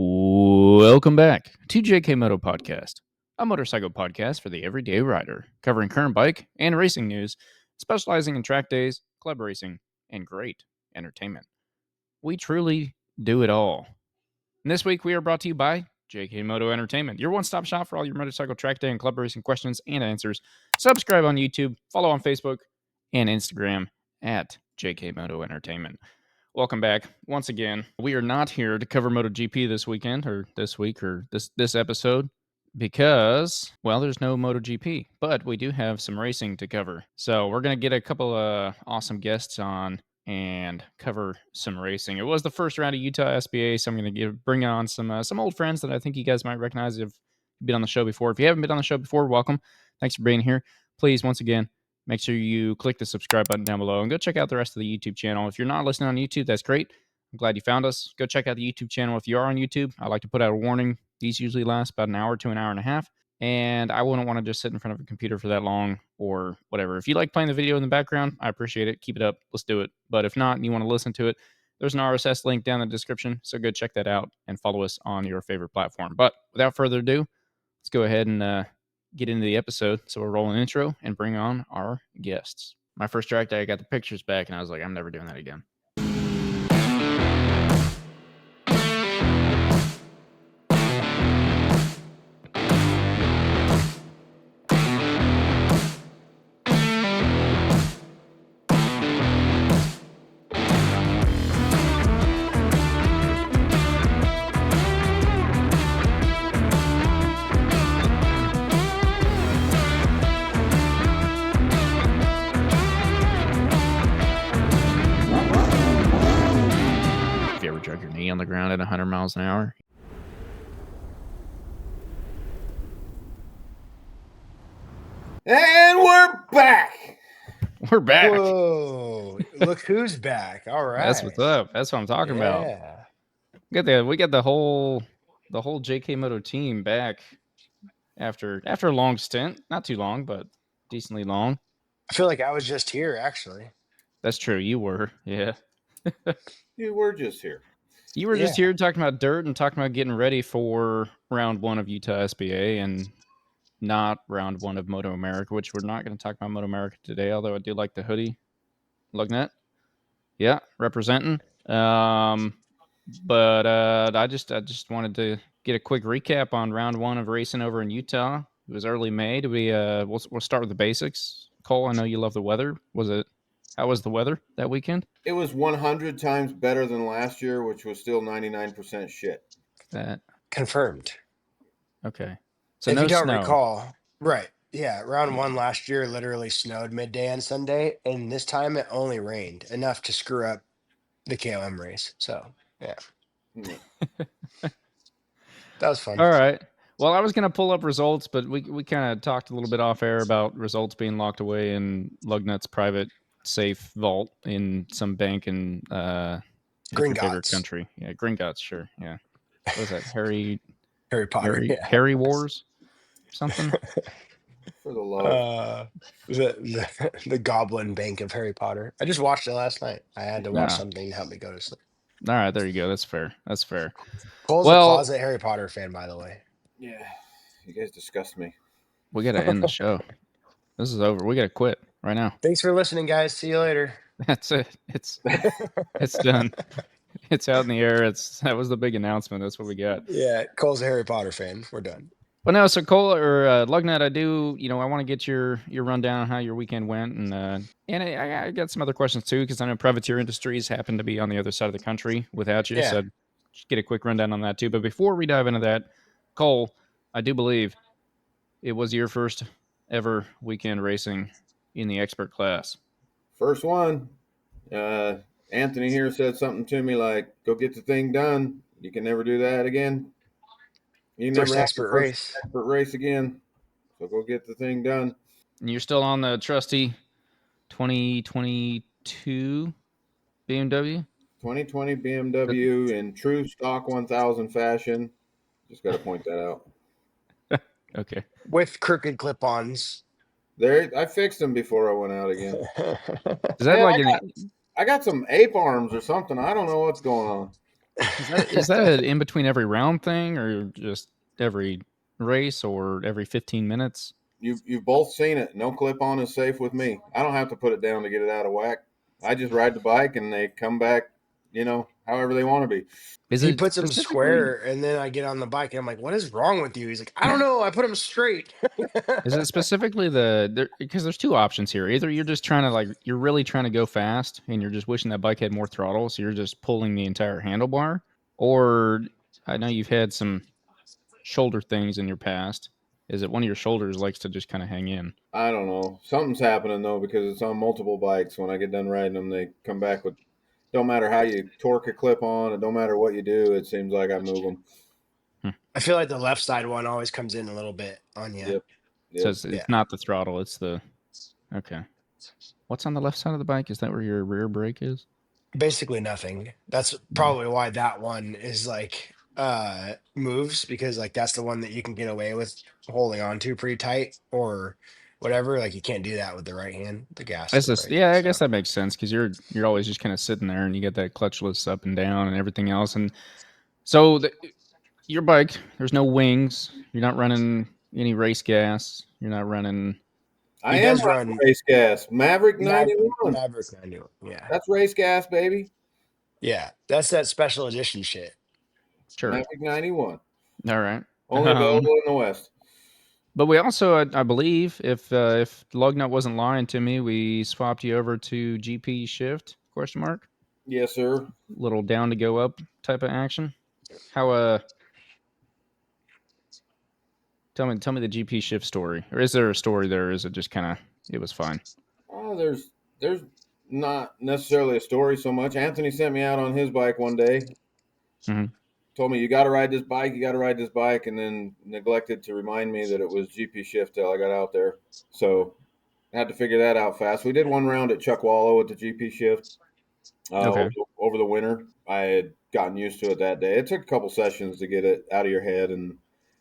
Welcome back to JKMoto Podcast, a motorcycle podcast for the everyday rider, covering current bike and racing news, specializing in track days, club racing, and great entertainment. We truly do it all. And this week we are brought to you by JKMoto Entertainment, your one-stop shop for all your motorcycle track day and club racing questions and answers. Subscribe on YouTube, follow on Facebook and Instagram at JKMoto Entertainment. Welcome back once again. We are not here to cover MotoGP this weekend or this week or this episode because, well, there's no MotoGP, but we do have some racing to cover. So we're going to get a couple of awesome guests on and cover some racing. It was the first round of UtahSBA, so I'm going to bring on some old friends that I think you guys might recognize if you've been on the show before. If you haven't been on the show before, welcome. Thanks for being here. Please, once again, make sure you click the subscribe button down below and go check out the rest of the YouTube channel. If you're not listening on YouTube, that's great. I'm glad you found us. Go check out the YouTube channel if you are on YouTube. I like to put out a warning. These usually last about an hour to an hour and a half. And I wouldn't want to just sit in front of a computer for that long or whatever. If you like playing the video in the background, I appreciate it. Keep it up. Let's do it. But if not, and you want to listen to it, there's an RSS link down in the description. So go check that out and follow us on your favorite platform. But without further ado, let's go ahead and get into the episode. So we'll roll an intro and bring on our guests. My first track day, I got the pictures back, and I was like, I'm never doing that again. Drug your knee on the ground at 100 miles an hour. And we're back. We're back. Whoa! Look who's back. All right. That's what's up. That's what I'm talking about. We got the whole JKMoto team back after a long stint. Not too long, but decently long. I feel like I was just here, actually. That's true. You were. Yeah. You were just here. You were just here talking about dirt and talking about getting ready for round one of UtahSBA and not round one of Moto America, which we're not going to talk about Moto America today, although I do like the hoodie. Lugnut. Yeah, representing. But I just wanted to get a quick recap on round one of racing over in Utah. It was early May. We'll start with the basics. Cole, I know you love the weather. How was the weather that weekend? It was 100 times better than last year, which was still 99% shit. That confirmed. Okay. So if no you don't snow. recall, right? Yeah, round one last year literally snowed midday on Sunday, and this time it only rained enough to screw up the KOM race. So yeah, that was fun. All right. Well, I was going to pull up results, but we kind of talked a little bit off air about results being locked away in Lugnut's private safe vault in some bank in Gringotts country. Yeah, Gringotts, sure. Yeah. What was that? Harry Potter. Harry Wars? Something? For the love. The Goblin Bank of Harry Potter. I just watched it last night. I had to watch something to help me go to sleep. All right, there you go. That's fair. Cole's a closet Harry Potter fan, by the way. Yeah, you guys disgust me. We got to end the show. This is over. We got to quit right now. Thanks for listening, guys. See you later. That's it. It's done. It's out in the air. That was the big announcement. That's what we got. Yeah, Cole's a Harry Potter fan. We're done. Well, no, so Cole or Lugnut, I want to get your rundown on how your weekend went, and I got some other questions too, because I know Privateer Industries happen to be on the other side of the country without you, so just get a quick rundown on that too. But before we dive into that, Cole, I do believe it was your first ever weekend racing in the expert class. First one. Anthony here said something to me like, "Go get the thing done. You can never do that again. You never have expert race again. So go get the thing done." And you're still on the trusty 2022 BMW? 2020 BMW in true stock 1000 fashion. Just got to point that out. Okay. With crooked clip-ons. There, I fixed them before I went out again. Is that I got some ape arms or something. I don't know what's going on. Is that an in between every round thing, or just every race, or every 15 minutes? You've both seen it. No clip on is safe with me. I don't have to put it down to get it out of whack. I just ride the bike and they come back, however they want to be. Is He it puts them specifically square, and then I get on the bike, and I'm like, "What is wrong with you?" He's like, "I don't know. I put them straight." Is it specifically because there's two options here. Either you're just trying to you're really trying to go fast and you're just wishing that bike had more throttle, so you're just pulling the entire handlebar, or I know you've had some shoulder things in your past. Is it one of your shoulders likes to just kind of hang in? I don't know. Something's happening though because it's on multiple bikes. When I get done riding them, they come back with. Don't matter how you torque a clip on, it don't matter what you do. It seems like I move them. Hmm. I feel like the left side one always comes in a little bit on you. Yep, So yep. it's Yeah, not the throttle, it's the okay. What's on the left side of the bike? Is that where your rear brake is? basically nothing. That's No. probably why that one is like moves, because like that's the one that you can get away with holding on to pretty tight or whatever. Like you can't do that with the right hand, the gas or That's the just brake. yeah, I So guess that makes sense because you're always just kind of sitting there and you get that clutchless up and down and everything else. And so your bike, there's no wings. You're not running any race gas. You're not running. I he am does running run race gas. Maverick 91. Maverick 91. Yeah. That's race gas, baby. Yeah. That's that special edition shit. Sure. Maverick 91. All right. Only available in the West. But we also, I believe, if Lugnut wasn't lying to me, we swapped you over to GP shift? Question mark. Yes, sir. Little down to go up type of action. How tell me the GP shift story, or is there a story there? Or is it just kind of it was fine? There's not necessarily a story so much. Anthony sent me out on his bike one day. Mm-hmm. Told me you got to ride this bike. You got to ride this bike, and then neglected to remind me that it was GP shift till I got out there. So I had to figure that out fast. We did one round at Chuckwalla with the GP shift Okay. over the winter. I had gotten used to it that day. It took a couple sessions to get it out of your head, and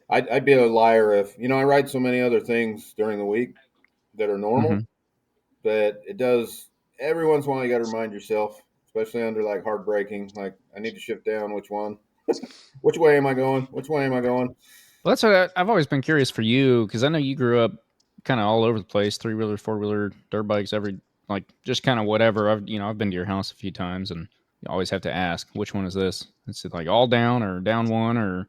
I'd be a liar if I ride so many other things during the week that are Mm-hmm. normal. But it does every once in a while. You got to remind yourself, especially under like hard braking. Like I need to shift down. Which one? Which way am I going? Which way am I going? Well, that's what I've always been curious for you because I know you grew up kind of all over the place, 3-wheeler, 4-wheeler, dirt bikes, every just kind of whatever. I've been to your house a few times and you always have to ask which one is this. It's like all down or down one or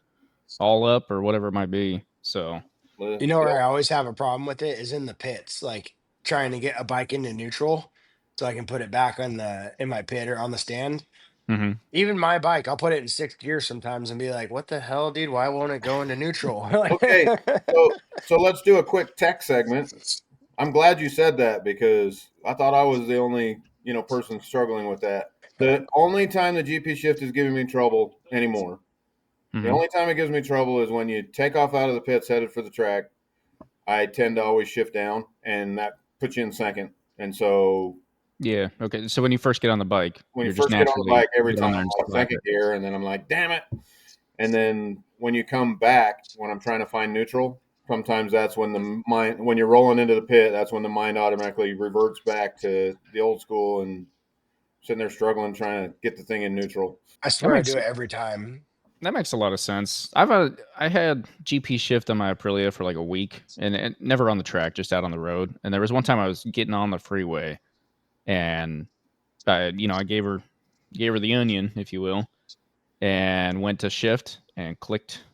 all up or whatever it might be. So You know where Yep. I always have a problem with it is in the pits, like trying to get a bike into neutral so I can put it back on the in my pit or on the stand. hmm Even my bike, I'll put it in sixth gear sometimes and be like, "What the hell, dude? Why won't it go into neutral?" Like, Okay. So let's do a quick tech segment. I'm glad you said that because I thought I was the only person struggling with that. The only time the GP shift is giving me trouble anymore. The hmm only time it gives me trouble is when you take off out of the pits headed for the track. I tend to always shift down, and that puts you in second. And so yeah. Okay. So when you first get on the bike, when you you're just first get on the naturally bike, every get time on there and I'm on slap second it. gear, and then I'm like, damn it. And then when you come back, when I'm trying to find neutral, sometimes that's when the mind, when you're rolling into the pit, that's when the mind automatically reverts back to the old school and sitting there struggling trying to get the thing in neutral. I That swear I makes do it every time. That makes a lot of sense. I had GP shift on my Aprilia for like a week, and never on the track, just out on the road. And there was one time I was getting on the freeway, and I gave her the onion, if you will, and went to shift and clicked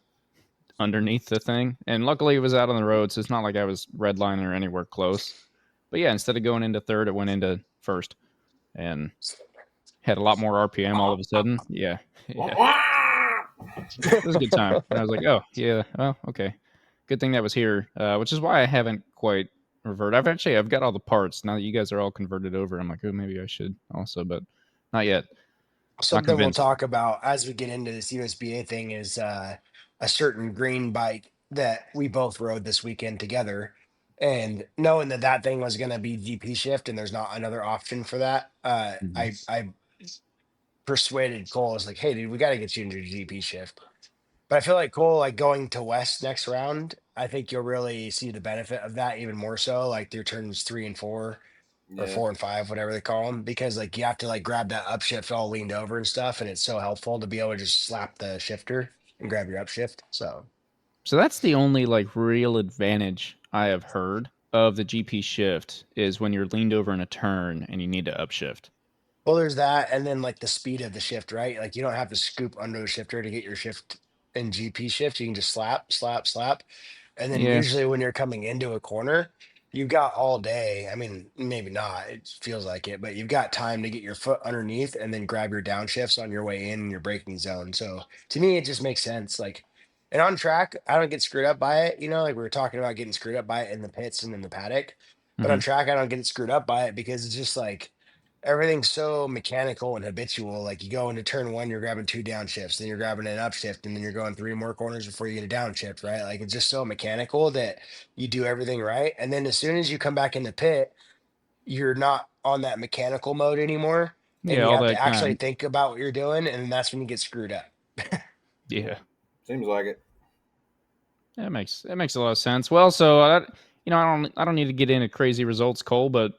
underneath the thing. And luckily, it was out on the road, so it's not like I was redlining or anywhere close. But yeah, instead of going into third, it went into first, and had a lot more RPM all of a sudden. Yeah, yeah. It was a good time. And I was like, oh, yeah, well, okay. Good thing that was here, which is why I haven't quite reverted. I've got all the parts now that you guys are all converted over. I'm like, oh, maybe I should also, but not yet. Not Something we'll convinced. talk about as we get into this USBA thing is a certain green bike that we both rode this weekend together. And knowing that that thing was going to be GP shift and there's not another option for that, Mhm. I persuaded Cole. I was like, "Hey, dude, we got to get you into GP shift." But I feel like Cole, like going to West next round, I think you'll really see the benefit of that even more so, like through turns 3 and 4. or Yeah. 4 and 5, whatever they call them, because like you have to like grab that upshift all leaned over and stuff, and it's so helpful to be able to just slap the shifter and grab your upshift. So that's the only like real advantage I have heard of the GP shift is when you're leaned over in a turn and you need to upshift. Well, there's that, and then like the speed of the shift, right? Like you don't have to scoop under the shifter to get your shift in GP shift. You can just slap, slap, slap. And then Yeah. usually when you're coming into a corner, you've got all day. I mean, maybe not, it feels like it, but you've got time to get your foot underneath and then grab your downshifts on your way in your braking zone. So to me, it just makes sense. Like, and on track, I don't get screwed up by it. Like we were talking about getting screwed up by it in the pits and in the paddock. But Hmm. on track, I don't get screwed up by it because it's just like everything's so mechanical and habitual. Like you go into turn one, you're grabbing two downshifts, then you're grabbing an upshift, and then you're going three more corners before you get a downshift, right? Like it's just so mechanical that you do everything right. And then as soon as you come back in the pit, you're not on that mechanical mode anymore. And Yeah, you all have to that actually kind. think about what you're doing. And that's when you get screwed up. Yeah, Seems like it. that makes a lot of sense. Well, so I don't need to get into crazy results, Cole, but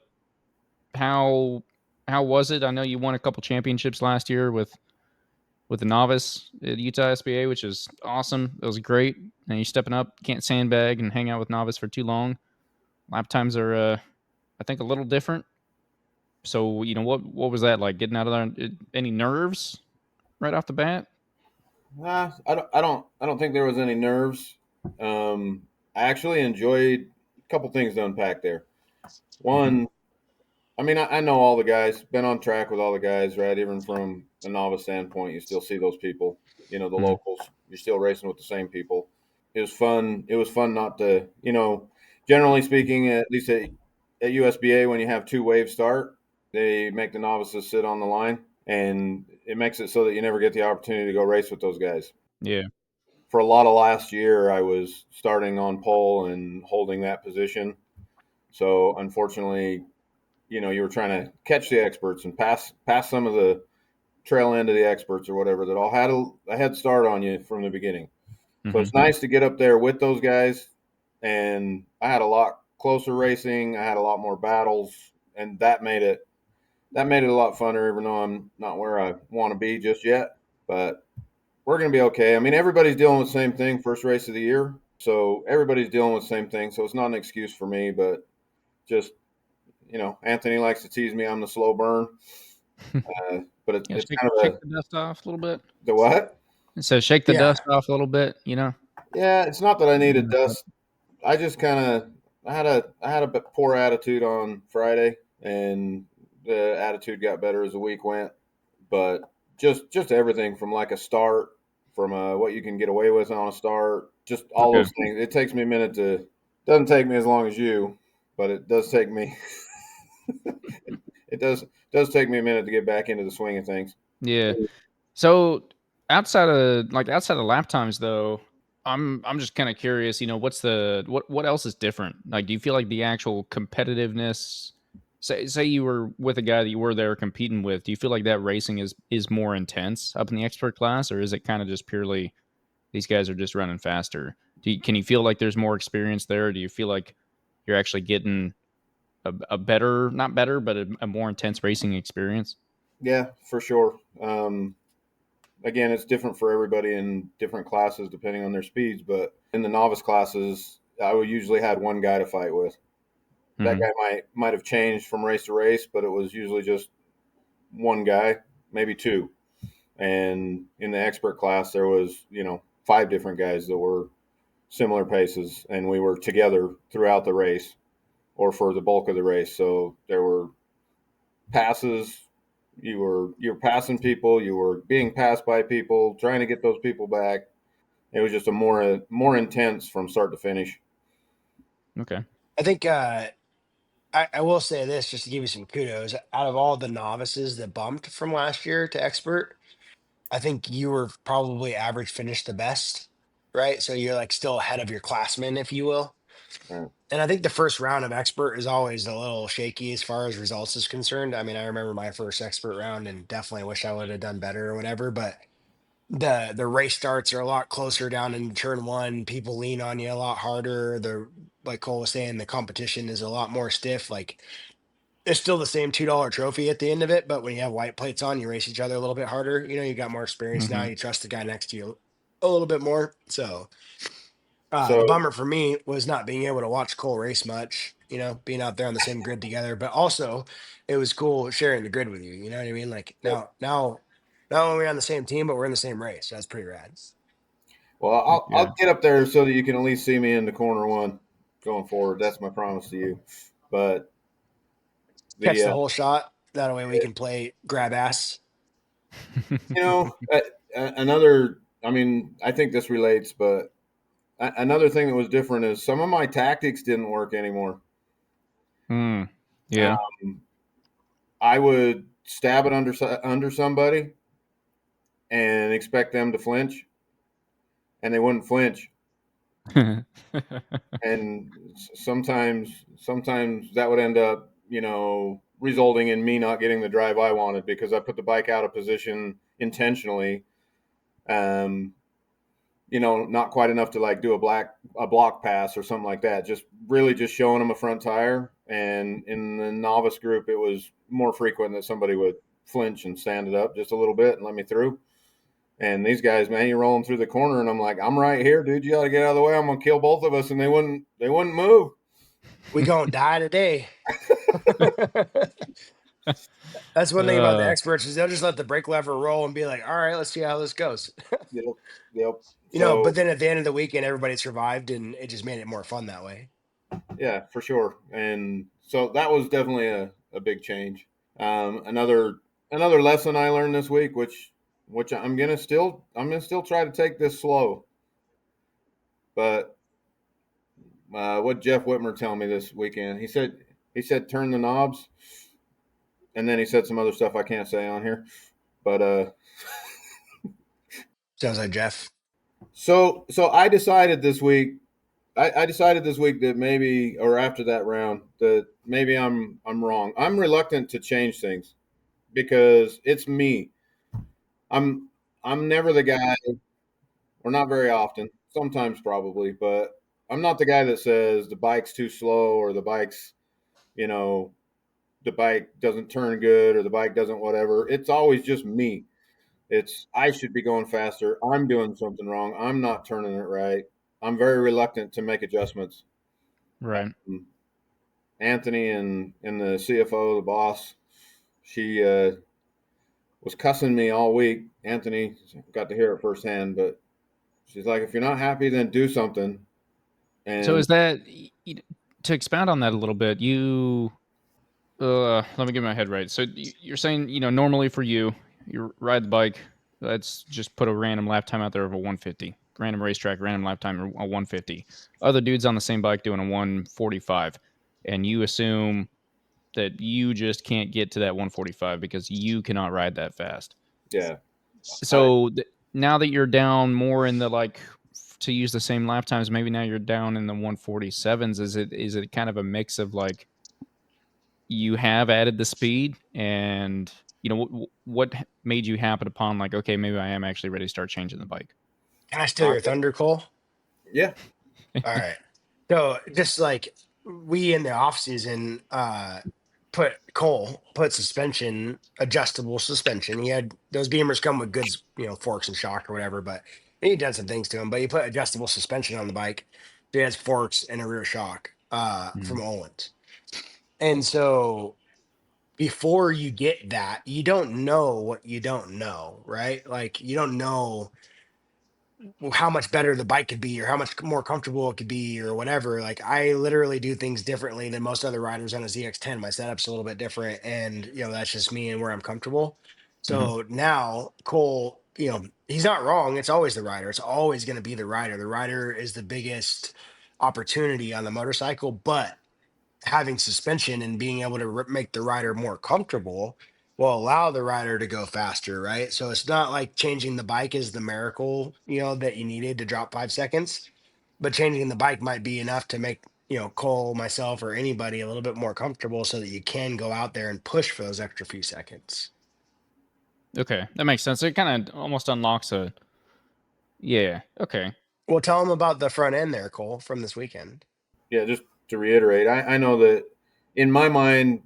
how how was it? I know you won a couple championships last year with the novice at UtahSBA, which is awesome. It was great. And you stepping up, can't sandbag and hang out with novice for too long. Lap times are, I think, a little different. So what was that like? Getting out of there? Any nerves right off the bat? I don't think there was any nerves. I actually enjoyed a couple things to unpack there. Hmm. One, I mean, I know all the guys, been on track with all the guys, right? Even from a novice standpoint, you still see those people, the Hmm. locals. You're still racing with the same people. It was fun. It was fun not to, generally speaking, at least at USBA, when you have two wave start, they make the novices sit on the line, and it makes it so that you never get the opportunity to go race with those guys. Yeah. For a lot of last year, I was starting on pole and holding that position. So unfortunately, you were trying to catch the experts and pass some of the trail end of the experts or whatever that all had a head start on you from the beginning. So Hmm. it's nice to get up there with those guys. And I had a lot closer racing. I had a lot more battles, and that made it a lot funner. Even though I'm not where I want to be just yet, but we're going to be okay. I mean, everybody's dealing with the same thing. First race of the year, so everybody's dealing with the same thing. So it's not an excuse for me, but just Anthony likes to tease me. I'm the slow burn, but Yeah, it's shake kind of shake the dust off a little bit. the what? So shake the Yeah. dust off a little bit. Yeah, it's not that I need a Yeah. dust. I just kind of I had a bit poor attitude on Friday, and the attitude got better as the week went. But just everything from like a start, from what you can get away with on a start, just all Okay. those things. It takes me a minute to. Doesn't take me as long as you, but it does take me. it does take me a minute to get back into the swing of things. Yeah. So outside of lap times though, I'm just kind of curious, what's what else is different? Like do you feel like the actual competitiveness say you were with a guy that you were there competing with, do you feel like that racing is more intense up in the expert class, or is it kind of just purely these guys are just running faster? Can you feel like there's more experience there? Do you feel like you're actually getting a better, not better, but a more intense racing experience? Yeah, for sure. Again, it's different for everybody in different classes depending on their speeds. But in the novice classes, I would usually had one guy to fight with. That Hmm. guy might have changed from race to race, but it was usually just one guy, maybe two. And in the expert class, there was five different guys that were similar paces, and we were together throughout the race or for the bulk of the race. So there were passes. You were passing people. You were being passed by people, trying to get those people back. It was just a more intense from start to finish. Okay. I think I will say this just to give you some kudos. Out of all the novices that bumped from last year to expert, I think you were probably average finish the best, right? So you're like still ahead of your classmen, if you will. Right. And I think the first round of expert is always a little shaky as far as results is concerned. I mean, I remember my first expert round and definitely wish I would have done better or whatever, but the race starts are a lot closer down in turn one. People lean on you a lot harder. The like Cole was saying, the competition is a lot more stiff. Like it's still the same $2 trophy at the end of it, but when you have white plates on, you race each other a little bit harder. You got more experience now. Mm-hmm. You trust the guy next to you a little bit more. So the So, bummer for me was not being able to watch Cole race much, being out there on the same grid together, but also it was cool sharing the grid with you. You know what I mean? Like yep. now, not only are we on the same team, but we're in the same race. That's pretty rad. Well, Heck I'll yeah. get up there so that you can at least see me in the corner one going forward. That's my promise to you. But Catch the the whole shot. That way we can play grab ass. you know another. I mean, I think this relates, but another thing that was different is some of my tactics didn't work anymore. Mm. Yeah. I would stab it under somebody and expect them to flinch, and they wouldn't flinch. And sometimes that would end up, resulting in me not getting the drive I wanted because I put the bike out of position intentionally. Um, not quite enough to like do a block pass or something like that. Just really just showing them a front tire. And in the novice group, it was more frequent that somebody would flinch and stand it up just a little bit and let me through. And these guys, man, you're rolling through the corner, and I'm like, I'm right here, dude. You got to get out of the way. I'm gonna kill both of us, and they wouldn't move. We gonna die today. That's one thing about the uh, experts is they'll just let the brake lever roll and be like, all right, let's see how this goes. Yep, yep. But So then at the end of the weekend, everybody survived and it just made it more fun that way. yeah, for sure. And so that was definitely a big change. Another lesson I learned this week, which I'm gonna still try to take this slow. But what Jeff Whitmer tell me this weekend? He said turn the knobs, and then he said some other stuff I can't say on here. But Sounds like Jeff. so I decided this week. I decided this week that maybe, or after that round, that maybe I'm wrong. I'm reluctant to change things because it's me. I'm I'm never the guy, or not very often. Sometimes probably, but I'm not the guy that says the bike's too slow or you know, the bike doesn't turn good or the bike doesn't whatever. It's always just me. It's I should be going faster. I'm doing something wrong. I'm not turning it right. I'm very reluctant to make adjustments. right. Um, Anthony and the CFO, the boss, she was cussing me all week. Anthony got to hear it firsthand, but she's like, if you're not happy, then do something. So And is that to expound on that a little bit? Let me get my head right. So you're saying, normally for you ride the bike. Let's just put a random lap time out there of a 150. Random racetrack, random lap time, a 150. Other dudes on the same bike doing a 145, and you assume that you just can't get to that 145 because you cannot ride that fast. yeah, I So now that you're down more in the to use the same lap times, maybe now you're down in the 147s. Is it kind of a mix of you have added the speed and what made you happen upon okay, maybe I am actually ready to start changing the bike? Can I steal I your thunder, Cole? yeah, All right. So just like we in the off season, put suspension, adjustable suspension. He had those Beamers come with good, forks and shock or whatever, but he done some things to him. But he put adjustable suspension on the bike. So he has forks and a rear shock Mhm. from Owens. And so before you get that, you don't know what you don't know, right? Like you don't know how much better the bike could be or how much more comfortable it could be or whatever. Like I literally do things differently than most other riders on a ZX10. My setup's a little bit different and that's just me and where I'm comfortable. Mhm. So now Cole, he's not wrong. It's always the rider. It's always going to be the rider. The rider is the biggest opportunity on the motorcycle, but having suspension and being able to make the rider more comfortable will allow the rider to go faster, right? So it's not like changing the bike is the miracle, that you needed to drop 5 seconds, but changing the bike might be enough to make, Cole, myself, or anybody a little bit more comfortable so that you can go out there and push for those extra few seconds. Okay, that makes sense. It kind of almost unlocks a yeah. Okay. Well, tell them about the front end there, Cole, from this weekend. yeah. Just to reiterate, I know that in my mind,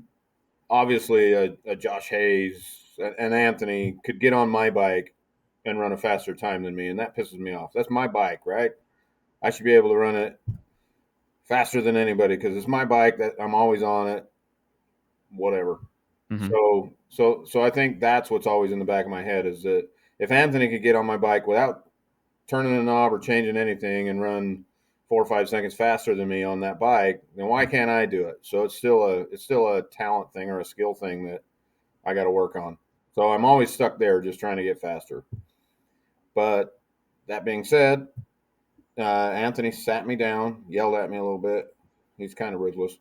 obviously a Josh Hayes and Anthony could get on my bike and run a faster time than me, and that pisses me off. That's my bike, right? I should be able to run it faster than anybody because it's my bike that I'm always on it. Whatever. Mm-hmm. So I think that's what's always in the back of my head is that if Anthony could get on my bike without turning a knob or changing anything and run 4 or 5 seconds faster than me on that bike, then why can't I do it? So it's still a talent thing or a skill thing that I got to work on. So I'm always stuck there just trying to get faster. But that being said, Anthony sat me down, yelled at me a little bit. He's kind of ruthless.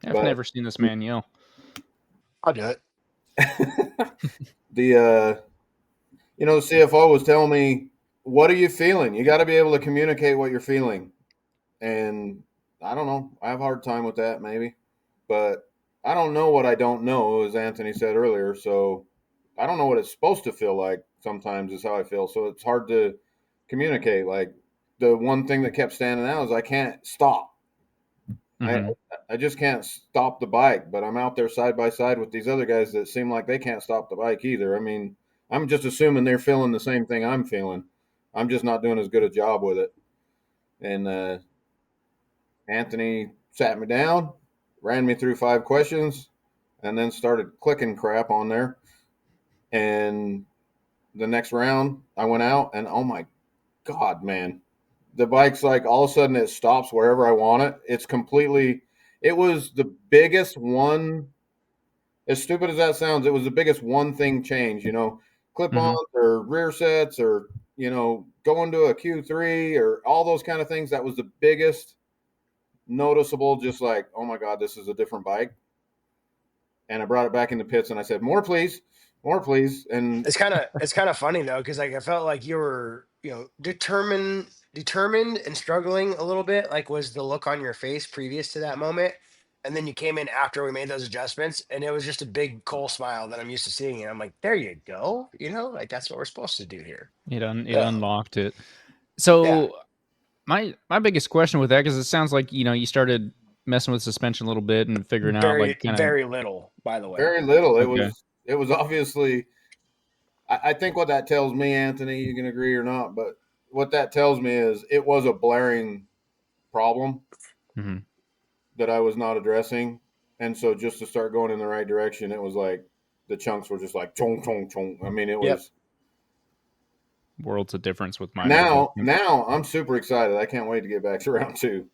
I've But never seen this man yell. I'll do it. the CFO was telling me, "What are you feeling? You got to be able to communicate what you're feeling." And I don't know. I have a hard time with that, maybe. But I don't know what I don't know, as Anthony said earlier. So I don't know what it's supposed to feel like sometimes, is how I feel. So it's hard to communicate. Like the one thing that kept standing out is I can't stop. Mm-hmm. I just can't stop the bike, but I'm out there side by side with these other guys that seem like they can't stop the bike either. I mean, I'm just assuming they're feeling the same thing I'm feeling. I'm just not doing as good a job with it. And Anthony sat me down, ran me through 5 questions, and then started clicking crap on there. And the next round, I went out, and oh my God, man. The bike's like all of a sudden it stops wherever I want it. It was the biggest one, as stupid as that sounds, it was the biggest one thing change, clip ons or rear sets or, going to a Q3 or all those kind of things. That was the biggest noticeable, just like, oh my God, this is a different bike. And I brought it back in the pits and I said, more, please. More, please. And It's kind of funny though, because like I felt like you were, determined and struggling a little bit. Like, was the look on your face previous to that moment, and then you came in after we made those adjustments, and it was just a big Cole smile that I'm used to seeing, and I'm like, there you go, like that's what we're supposed to do here. It So unlocked it. yeah, So my biggest question with that, because it sounds like you started messing with suspension a little bit and figuring out very like kind of very little, by the way. very little. okay. It was obviously, I think what that tells me, Anthony, you can agree or not, but what that tells me is it was a blaring problem Mm-hmm. that I was not addressing. And so just to start going in the right direction, it was like the chunks were just like chong, chong, chong. I mean, it Yep. was Worlds of difference with minor now, adjustments. now I'm super excited. I can't wait to get back to round 2. And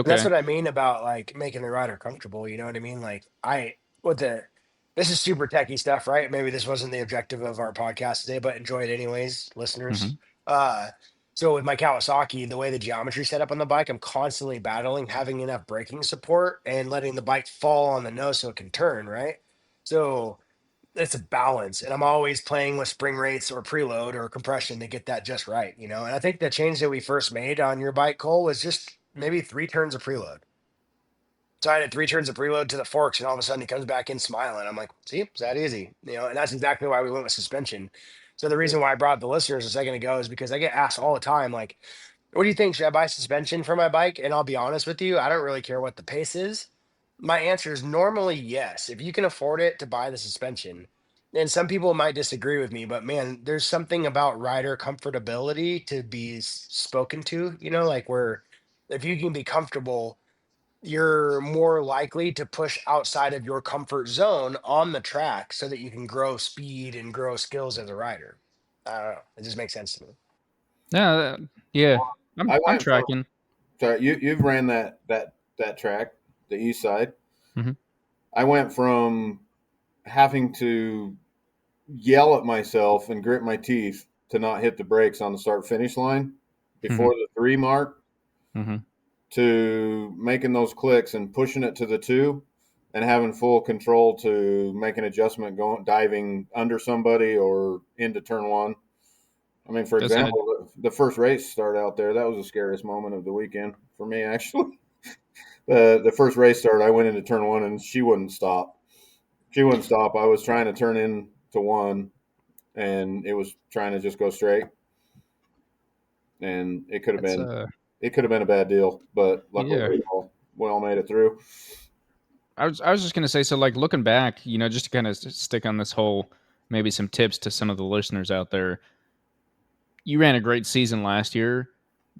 that's Okay. what I mean about like making the rider comfortable. You know what I mean? Like this is super techie stuff, right? Maybe this wasn't the objective of our podcast today, but enjoy it anyways, listeners. Mm-hmm. Uh, so with my Kawasaki, the way the geometry set up on the bike, I'm constantly battling having enough braking support and letting the bike fall on the nose so it can turn, right? So it's a balance, and I'm always playing with spring rates or preload or compression to get that just right, And I think the change that we first made on your bike, Cole, was just maybe 3 turns of preload. So I had 3 turns of preload to the forks, and all of a sudden he comes back in smiling. I'm like, see, it's that easy, and that's exactly why we went with suspension. So the reason why I brought up the listeners a second ago is because I get asked all the time, like, what do you think? Should I buy suspension for my bike? And I'll be honest with you, I don't really care what the pace is. My answer is normally yes. If you can afford it, to buy the suspension. And some people might disagree with me, but man, there's something about rider comfortability to be spoken to, like where if you can be comfortable, you're more likely to push outside of your comfort zone on the track so that you can grow speed and grow skills as a rider. I don't know. It just makes sense to me. Yeah. Yeah. I I'm went from tracking. sorry, you've ran that track, the east side. Mm-hmm. I went from having to yell at myself and grit my teeth to not hit the brakes on the start finish line Mm-hmm. before the 3 mark Mm-hmm. to making those clicks and pushing it to the 2 and having full control to make an adjustment going diving under somebody or into turn 1. I mean, for That's it. example, the first race start out there, that was the scariest moment of the weekend for me, actually. The first race start, I went into turn 1 and she wouldn't stop. She wouldn't stop. I was trying to turn into 1 and it was trying to just go straight. And it could have That's been a bad deal, but luckily yeah. we all made it through. I was just gonna say, so like looking back, just to kind of stick on this whole, maybe some tips to some of the listeners out there. You ran a great season last year.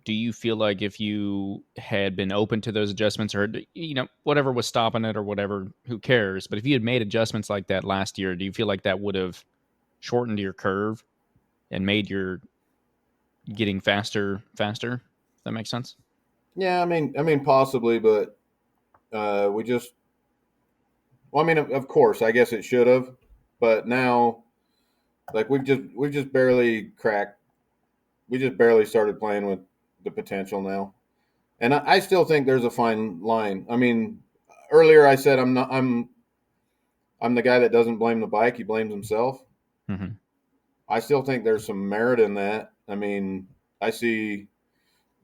Do you feel like if you had been open to those adjustments, or whatever was stopping it or whatever, who cares? But if you had made adjustments like that last year, do you feel like that would have shortened your curve and made your getting faster? That makes sense. Yeah, I mean, possibly, but we just. Well, I mean, of course, I guess it should have, but now, like we've just barely cracked. We just barely started playing with the potential now, and I still think there's a fine line. I mean, earlier I said I'm not. I'm the guy that doesn't blame the bike; he blames himself. Mm-hmm. I still think there's some merit in that. I mean, I see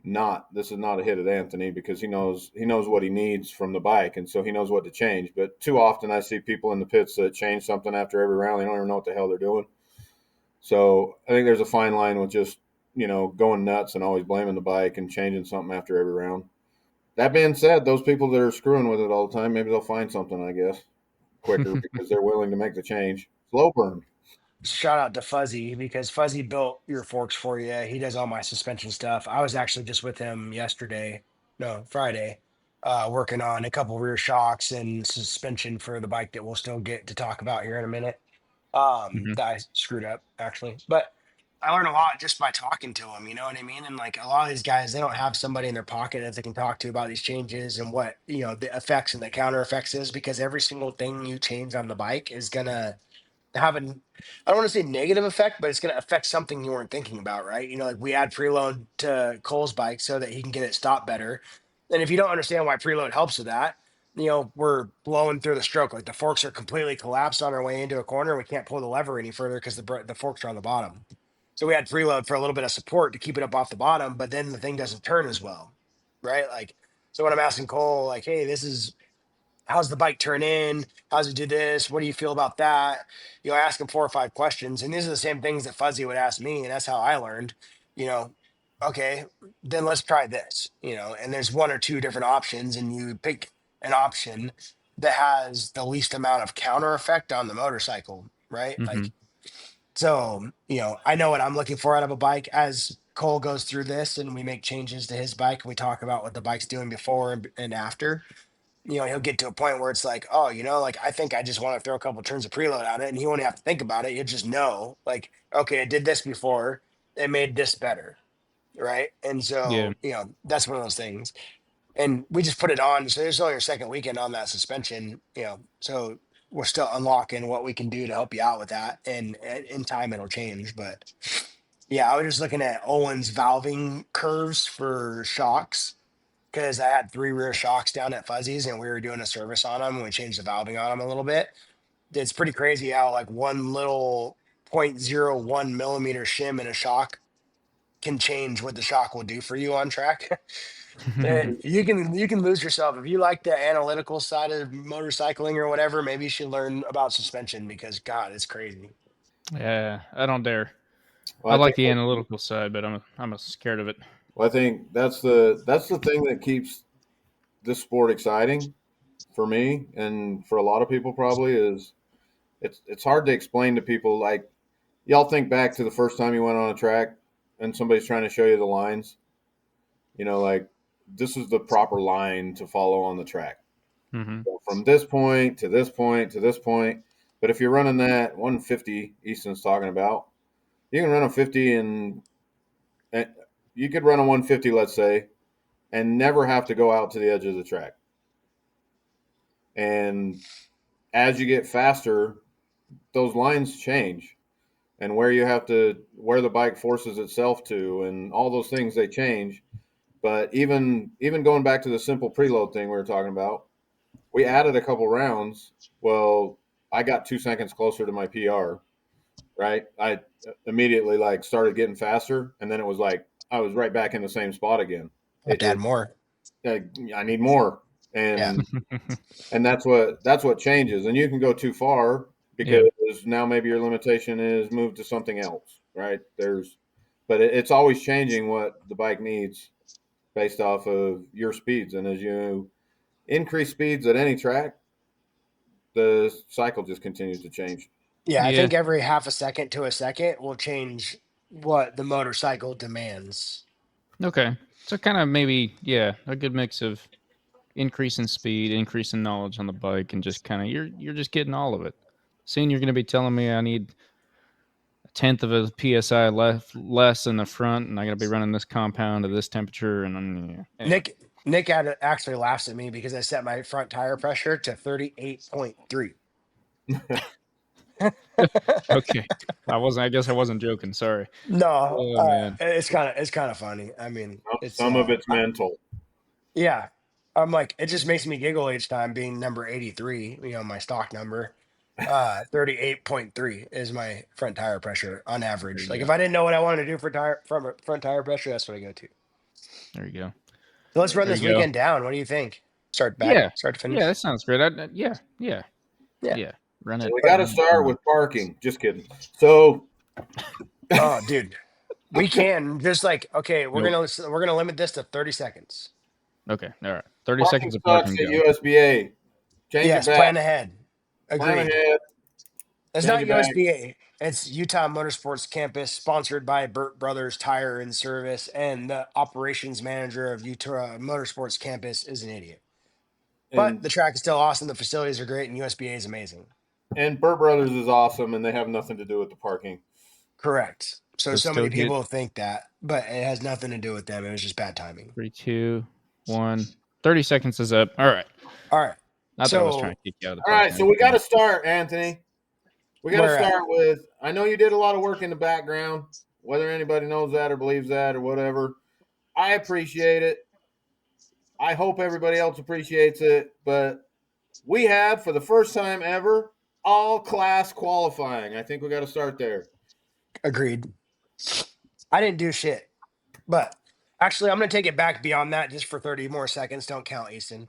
not this is not a hit at Anthony because he knows what he needs from the bike, and so he knows what to change. But too often I see people in the pits that change something after every round. They don't even know what the hell they're doing. So I think there's a fine line with just going nuts and always blaming the bike and changing something after every round. That being said, those people that are screwing with it all the time, maybe they'll find something, I guess, quicker because they're willing to make the change. Slow burn. Shout out to Fuzzy because Fuzzy built your forks for you. He does all my suspension stuff. I was actually just with him yesterday, no, Friday, working on a couple rear shocks and suspension for the bike that we'll still get to talk about here in a minute. Mm-hmm. That I screwed up actually, but I learned a lot just by talking to him. You know what I mean? And like a lot of these guys, they don't have somebody in their pocket that they can talk to about these changes and what the effects and the counter effects is, because every single thing you change on the bike is gonna have an I don't want to say negative effect, but it's going to affect something you weren't thinking about, right? Like we add preload to Cole's bike so that he can get it stopped better. And if you don't understand why preload helps with that, we're blowing through the stroke. Like the forks are completely collapsed on our way into a corner. We can't pull the lever any further because the forks are on the bottom. So we had preload for a little bit of support to keep it up off the bottom, but then the thing doesn't turn as well, right? Like, so when I'm asking Cole, like, hey, this is how's the bike turn in? How's it do this? What do you feel about that? I ask him 4 or 5 questions, and these are the same things that Fuzzy would ask me, and that's how I learned. You know, okay, then let's try this. And there's one or two different options, and you pick an option that has the least amount of counter effect on the motorcycle, right? Mm-hmm. Like, so I know what I'm looking for out of a bike as Cole goes through this, and we make changes to his bike. We talk about what the bike's doing before and after. He'll get to a point where it's like, oh, like I think I just want to throw a couple turns of preload on it, and he won't have to think about it. He'll just know, like, okay, I did this before, it made this better, right? And Yeah. so, that's one of those things. And we just put it on, so there's only our second weekend on that suspension, so we're still unlocking what we can do to help you out with that, and in time it'll change. But yeah, I was just looking at Owen's valving curves for shocks because I had 3 rear shocks down at Fuzzy's and we were doing a service on them and we changed the valving on them a little bit. It's pretty crazy how like one little 0.01 millimeter shim in a shock can change what the shock will do for you on track. You can lose yourself if you like the analytical side of motorcycling or whatever. Maybe you should learn about suspension because God, it's crazy. Yeah, I don't dare. Well, I I like think the analytical side, but I'm scared of it. well, I think that's the thing that keeps this sport exciting for me and for a lot of people probably is it's hard to explain to people. Like y'all think back to the first time you went on a track and somebody's trying to show you the lines, like this is the proper line to follow on the track. Mm-hmm. So from this point to this point to this point. But if you're running that 150 Easton's talking about, you can run a 50 and you could run a 150, let's say, and never have to go out to the edge of the track. And as you get faster, those lines change and where the bike forces itself to and all those things they change. But even going back to the simple preload thing we were talking about, we added a couple rounds. Well, I got 2 seconds closer to my PR, right? I immediately like started getting faster, and then it was like I was right back in the same spot again. I have It to add just more. I need more, Yeah. and that's what changes. And you can go too far because Yeah. now maybe your limitation is moved to something else, right? But it's always changing what the bike needs based off of your speeds, and as you increase speeds at any track, the cycle just continues to change. Yeah, I Yeah. think every half a second to a second will change what the motorcycle demands. Okay. So kind of maybe, yeah, a good mix of increase in speed, increase in knowledge on the bike, and just kind of you're just getting all of it. Soon you're going to be telling me I need a tenth of a psi less in the front, and I got to be running this compound at this temperature, and yeah. Anyway. Nick actually laughs at me because I set my front tire pressure to 38.3. Okay. I guess I wasn't joking. Sorry. No, Oh man. it's kind of funny. I mean, it's Some of it's mental. yeah. I'm like, it just makes me giggle each time being number 83, my stock number. 38.3 is my front tire pressure on There average. you Like if go. I didn't know what I wanted to do for front tire pressure, that's what I go to. There you go. So let's run There this you go. weekend down. What do you think? Start Yeah. to Yeah, that finish. sounds great. Yeah. Yeah. Yeah. Yeah. Run it. We got to Run it start down. with parking. Just kidding. So Oh, dude. We can just like, okay, Nope. we're gonna limit this to 30 seconds. Okay. All right. 30 parking seconds of sucks parking at go. USBA. Change it Yes, back. plan ahead. Plan Agreed. ahead. It's Change not it back. USBA. It's Utah Motorsports Campus, sponsored by Burt Brothers Tire and Service, and the operations manager of Utah Motorsports Campus is an idiot. But And the track is still awesome. The facilities are great, and USBA is amazing. and Burt Brothers is awesome, and they have nothing to do with the parking. Correct. So So many still get people think that, but it has nothing to do with them. It was just bad timing. 3, 2, 1. 30 seconds is up. All right. All right. Not that I was trying So to kick you out of the All right, parking. so we got to start, Anthony. We got to where at? start with. I know you did a lot of work in the background, whether anybody knows that or believes that or whatever. I appreciate it. I hope everybody else appreciates it, but we have, for the first time ever, all class qualifying. I think we got to start there. Agreed. I didn't do shit, but actually, I'm going to take it back beyond that just for 30 more seconds. Don't count, Easton.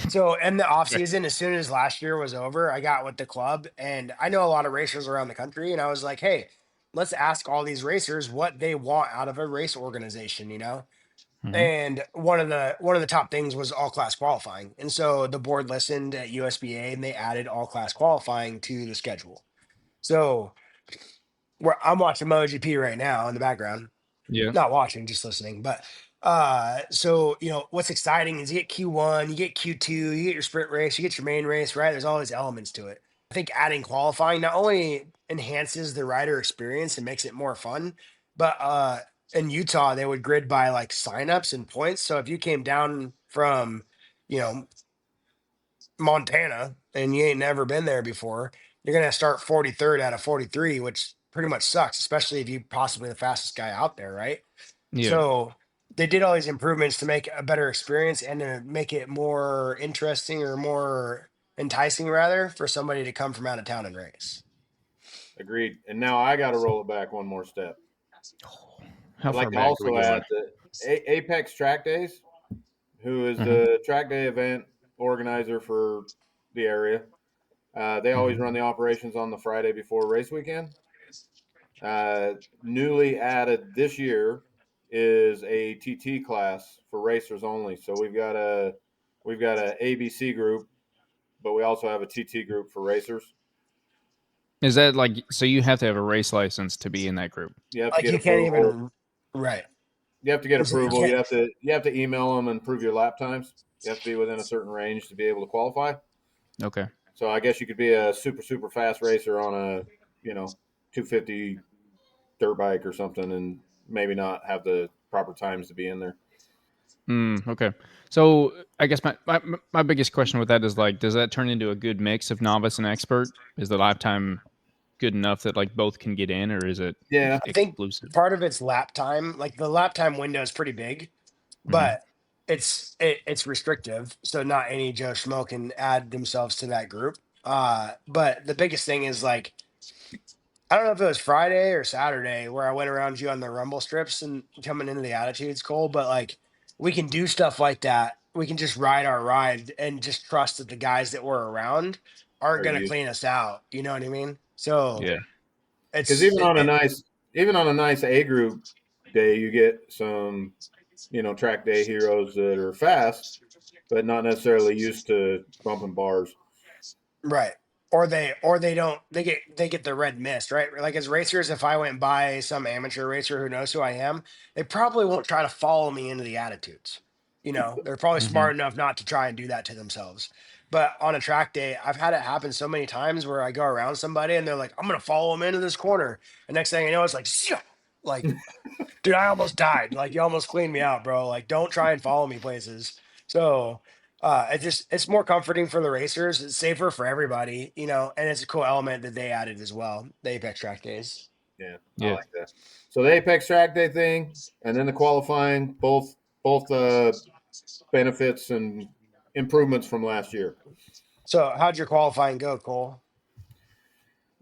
So in the off Okay. season, as soon as last year was over, I got with the club, and I know a lot of racers around the country, and I was like, hey, let's ask all these racers what they want out of a race organization. Mhm. And one of the top things was all class qualifying. And so the board listened at USBA and they added all class qualifying to the schedule. So where I'm watching MotoGP right now in the background, Yeah. not watching, just listening. But so what's exciting is you get Q1, you get Q2, you get your sprint race, you get your main race, right? There's all these elements to it. I think adding qualifying not only enhances the rider experience and makes it more fun, but in Utah they would grid by like signups and points. So if you came down from, you know, Montana and you ain't never been there before, you're gonna start 43rd out of 43, which pretty much sucks, especially if you possibly the fastest guy out there, right? Yeah. So they did all these improvements to make a better experience and to make it more interesting or more enticing rather for somebody to come from out of town and race. Agreed. And now I got to roll it back one more step. How I'd far like to back are we also going? add that Apex Track Days, who is Mhm. the track day event organizer for the area, they always Mhm. run the operations on the Friday before race weekend. Newly added this year is a TT class for racers only. So we've got a ABC group, but we also have a TT group for racers. Is that like so you have to have a race license to be in that group? You have to Like get you can't approval. even right. You have to get So you approval. can't You have to email them and prove your lap times. You have to be within a certain range to be able to qualify. Okay. So I guess you could be a super fast racer on a 250 dirt bike or something, and maybe not have the proper times to be in there. Okay. So I guess my biggest question with that is like, does that turn into a good mix of novice and expert? Is the lifetime good enough that like both can get in, or is it Yeah, I think exclusive? part of it's lap time. Like the lap time window is pretty big, Hmm. but it's restrictive. So not any Joe Schmo can add themselves to that group. But the biggest thing is like I don't know if it was Friday or Saturday where I went around you on the rumble strips and coming into the attitudes, Cole, but like we can do stuff like that. We can just ride our ride and just trust that the guys that we're around aren't are going to you? clean us out. You know what I mean? So Yeah. Because it's even it, on a it nice A group day, you get some track day heroes that are fast, but not necessarily used to bumping bars. Right. Or they get the red mist, right? Like as racers, if I went by some amateur racer who knows who I am, they probably won't try to follow me into the attitudes. They're probably Hmm. smart enough not to try and do that to themselves. But on a track day, I've had it happen so many times where I go around somebody and they're like, I'm gonna follow them into this corner. And next thing you know, it's like, "Shia!" Like, dude, I almost died. Like, you almost cleaned me out, bro. Like, don't try and follow me places. So it's more comforting for the racers. It's safer for everybody, and it's a cool element that they added as well. The Apex track days. Yeah, I Yeah. like that. So the Apex Track Day thing, and then the qualifying, both benefits and improvements from last year. So how'd your qualifying go, Cole?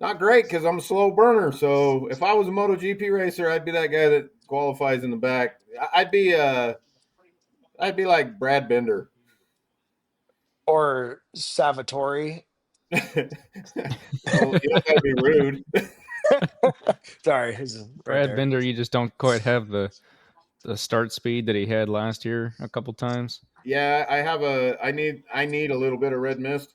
Not great because I'm a slow burner. So if I was a MotoGP racer, I'd be that guy that qualifies in the back. I'd be like Brad Bender. Or Salvatore? Well, you don't got to be rude. Sorry, he's right Brad there. Bender, you just don't quite have the start speed that he had last year a couple times. Yeah, I need a little bit of red mist.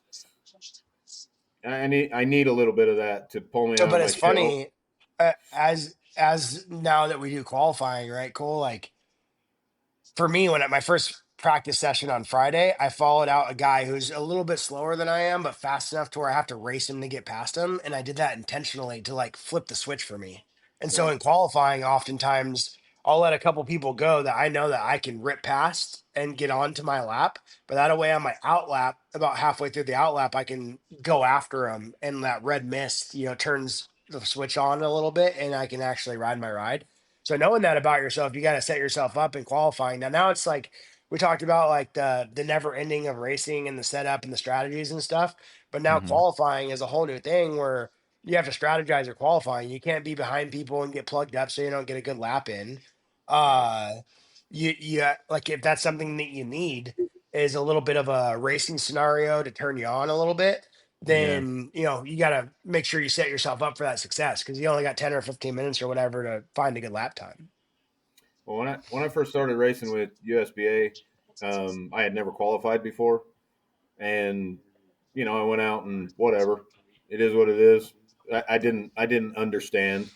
I need a little bit of that to pull me So, out of but my it's shell. funny, as now that we do qualifying, right, Cole? Like for me, when at my first practice session on Friday, I followed out a guy who's a little bit slower than I am, but fast enough to where I have to race him to get past him. And I did that intentionally to like flip the switch for me. And so Yeah, in qualifying, oftentimes I'll let a couple people go that I know that I can rip past and get onto my lap. But that way on my out lap, about halfway through the out lap, I can go after them. And that red mist, turns the switch on a little bit and I can actually ride my ride. So knowing that about yourself, you got to set yourself up in qualifying. Now it's like we talked about like the never ending of racing and the setup and the strategies and stuff. But now Hmm. qualifying is a whole new thing where you have to strategize your qualifying. You can't be behind people and get plugged up so you don't get a good lap in. right. Uh like if that's something that you need is a little bit of a racing scenario to turn you on a little bit, Yeah. then you got to make sure you set yourself up for that success because you only got 10 or 15 minutes or whatever to find a good lap time. Well, when I first started racing with USBA, I had never qualified before, and I went out and whatever. It is what it is. I didn't understand.